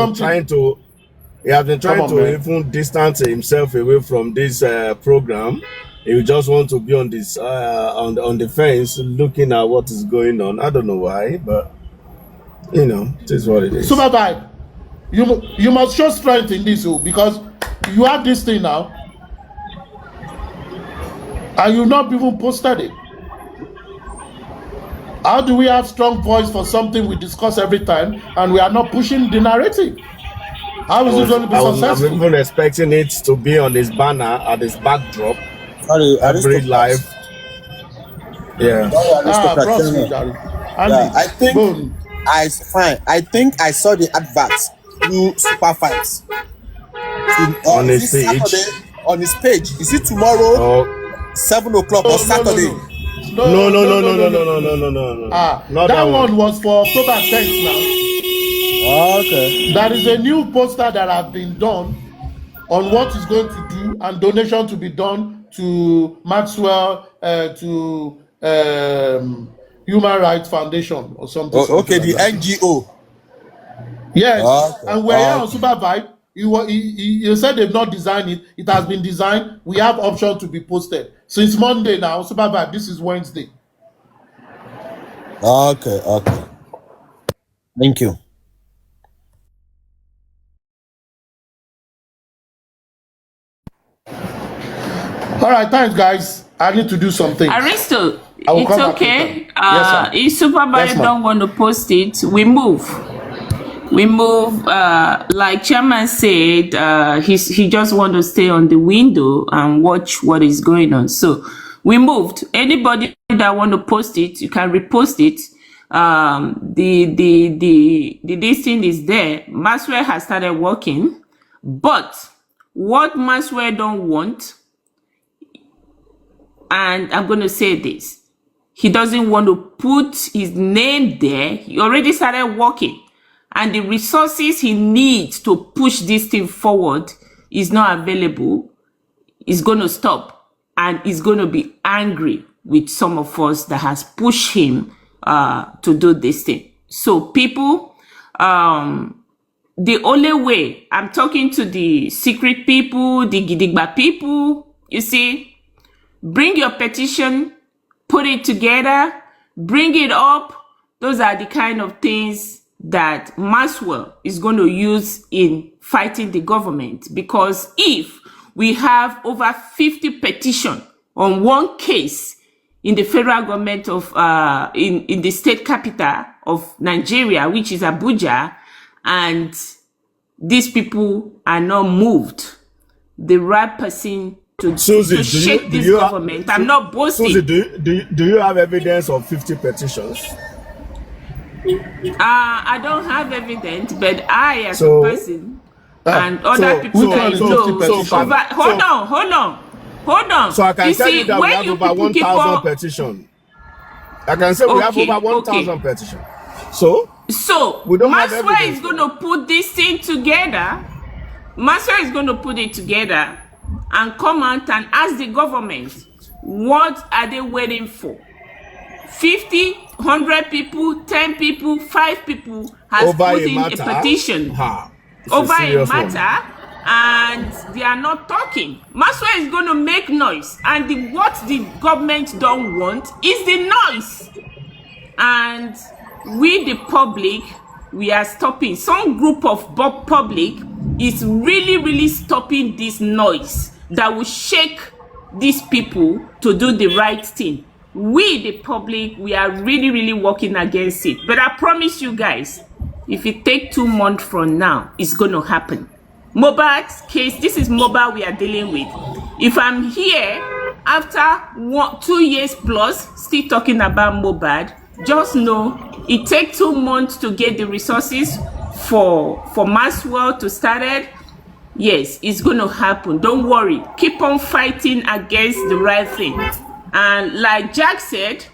[SPEAKER 9] been trying to even distance himself away from this program. He just want to be on this on the fence, looking at what is going on. I don't know why, but you know, it is what it is.
[SPEAKER 7] Super Vibe, you must show strength in this, because you have this thing now. And you've not even posted it. How do we have strong voice for something we discuss every time and we are not pushing the narrative? How is it going to be successful?
[SPEAKER 9] I'm even expecting it to be on this banner at this backdrop.
[SPEAKER 11] Sorry,
[SPEAKER 9] every live. Yeah.
[SPEAKER 11] I think I saw the advert through Super Fights.
[SPEAKER 9] On his page.
[SPEAKER 11] Saturday, on his page. Is it tomorrow? 7 o'clock or Saturday?
[SPEAKER 9] No.
[SPEAKER 7] That one was for October 10th now.
[SPEAKER 11] Okay.
[SPEAKER 7] There is a new poster that has been done on what is going to do and donation to be done to Maxwell, to Human Rights Foundation or something.
[SPEAKER 11] Okay,
[SPEAKER 7] something
[SPEAKER 11] the
[SPEAKER 7] like
[SPEAKER 11] NGO.
[SPEAKER 7] Yes, and we're here on Super Vibe. You said they've not designed it. It has been designed. We have option to be posted. Since Monday now, Super Vibe, this is Wednesday.
[SPEAKER 11] Okay. Thank you.
[SPEAKER 7] All right, thanks, guys. I need to do something.
[SPEAKER 1] Aristo, it's okay.
[SPEAKER 7] Yes,
[SPEAKER 1] if Super Vibe don't want to post it, we move. Like Chairman said, he just want to stay on the window and watch what is going on. So we moved. Anybody that want to post it, you can repost it. This thing is there. Maxwell has started working, but what Maxwell don't want, and I'm going to say this, he doesn't want to put his name there. He already started working. And the resources he needs to push this thing forward is not available. He's going to stop. And he's going to be angry with some of us that has pushed him to do this thing. So people, the only way, I'm talking to the secret people, the Gidigba people, you see, bring your petition, put it together, bring it up. Those are the kind of things that Maxwell is going to use in fighting the government. Because if we have over 50 petitions on one case in the federal government of, in the state capital of Nigeria, which is Abuja, and these people are not moved, the right person to shake this government. I'm not boasting.
[SPEAKER 9] Susie, do you have evidence of 50 petitions?
[SPEAKER 1] I don't have evidence, but I, as a person, and other people I know. Hold on.
[SPEAKER 9] So I can tell you that we have over 1,000 petitions. I can say we have over 1,000 petitions. So
[SPEAKER 1] Maxwell is going to put this thing together. Maxwell is going to put it together and come out and ask the government, what are they waiting for? 50, 100 people, 10 people, 5 people has put in a petition over a matter, and they are not talking. Maxwell is going to make noise, and what the government don't want is the noise. And we, the public, we are stopping. Some group of public is really stopping this noise that will shake these people to do the right thing. We, the public, we are really working against it. But I promise you guys, if it takes 2 months from now, it's going to happen. Mohbad's case, this is Mohbad we are dealing with. If I'm here after 2 years plus, still talking about Mohbad, just know it takes 2 months to get the resources for Maxwell to start it. Yes, it's going to happen. Don't worry. Keep on fighting against the right thing. And like Jack said,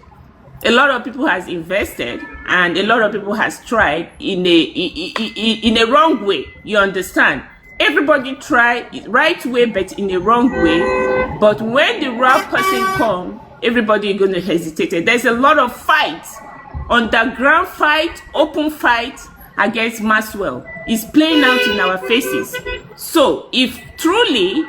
[SPEAKER 1] a lot of people has invested and a lot of people has tried in a wrong way. You understand? Everybody try it right way, but in a wrong way. But when the right person come, everybody is going to hesitate. There's a lot of fights, underground fight, open fight against Maxwell. It's playing out in our faces. So if truly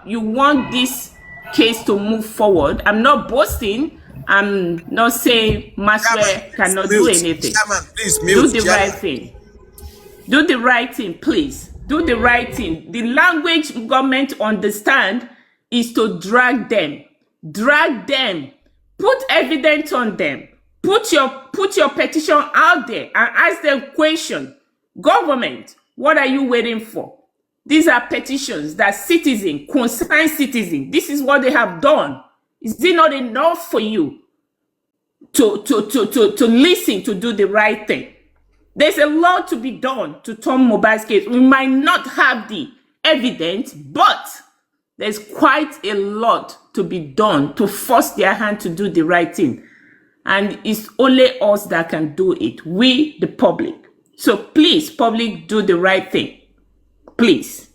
[SPEAKER 1] you want this case to move forward, I'm not boasting. I'm not saying Maxwell cannot do anything. Do the right thing. Do the right thing, please. Do the right thing. The language government understand is to drag them. drag them, put evidence on them, put your petition out there and ask them question. Government, what are you waiting for? These are petitions that concerned citizen. This is what they have done. Is it not enough for you to listen, to do the right thing? There's a lot to be done to turn Mohbad's case. We might not have the evidence, but there's quite a lot to be done to force their hand to do the right thing. And it's only us that can do it, we, the public. So please, public, do the right thing. Please.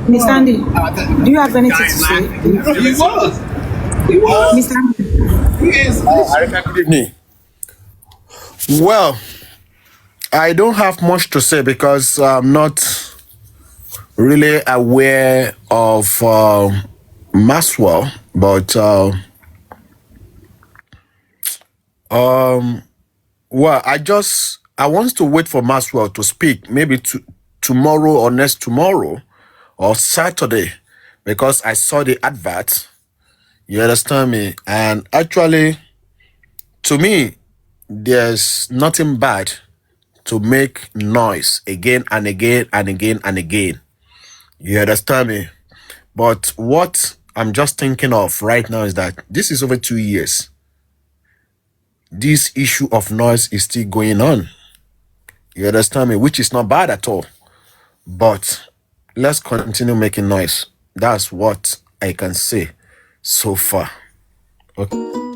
[SPEAKER 6] Miss Andy, do you have anything to say?
[SPEAKER 11] He was.
[SPEAKER 6] Miss Andy.
[SPEAKER 11] He is.
[SPEAKER 3] Good evening. Well, I don't have much to say because I'm not really aware of Maxwell, but well, I want to wait for Maxwell to speak, maybe tomorrow or next tomorrow or Saturday, because I saw the advert. You understand me? And actually, to me, there's nothing bad to make noise again and again and again and again. You understand me? But what I'm just thinking of right now is that this is over 2 years. This issue of noise is still going on. You understand me? Which is not bad at all. But let's continue making noise. That's what I can say so far. Okay.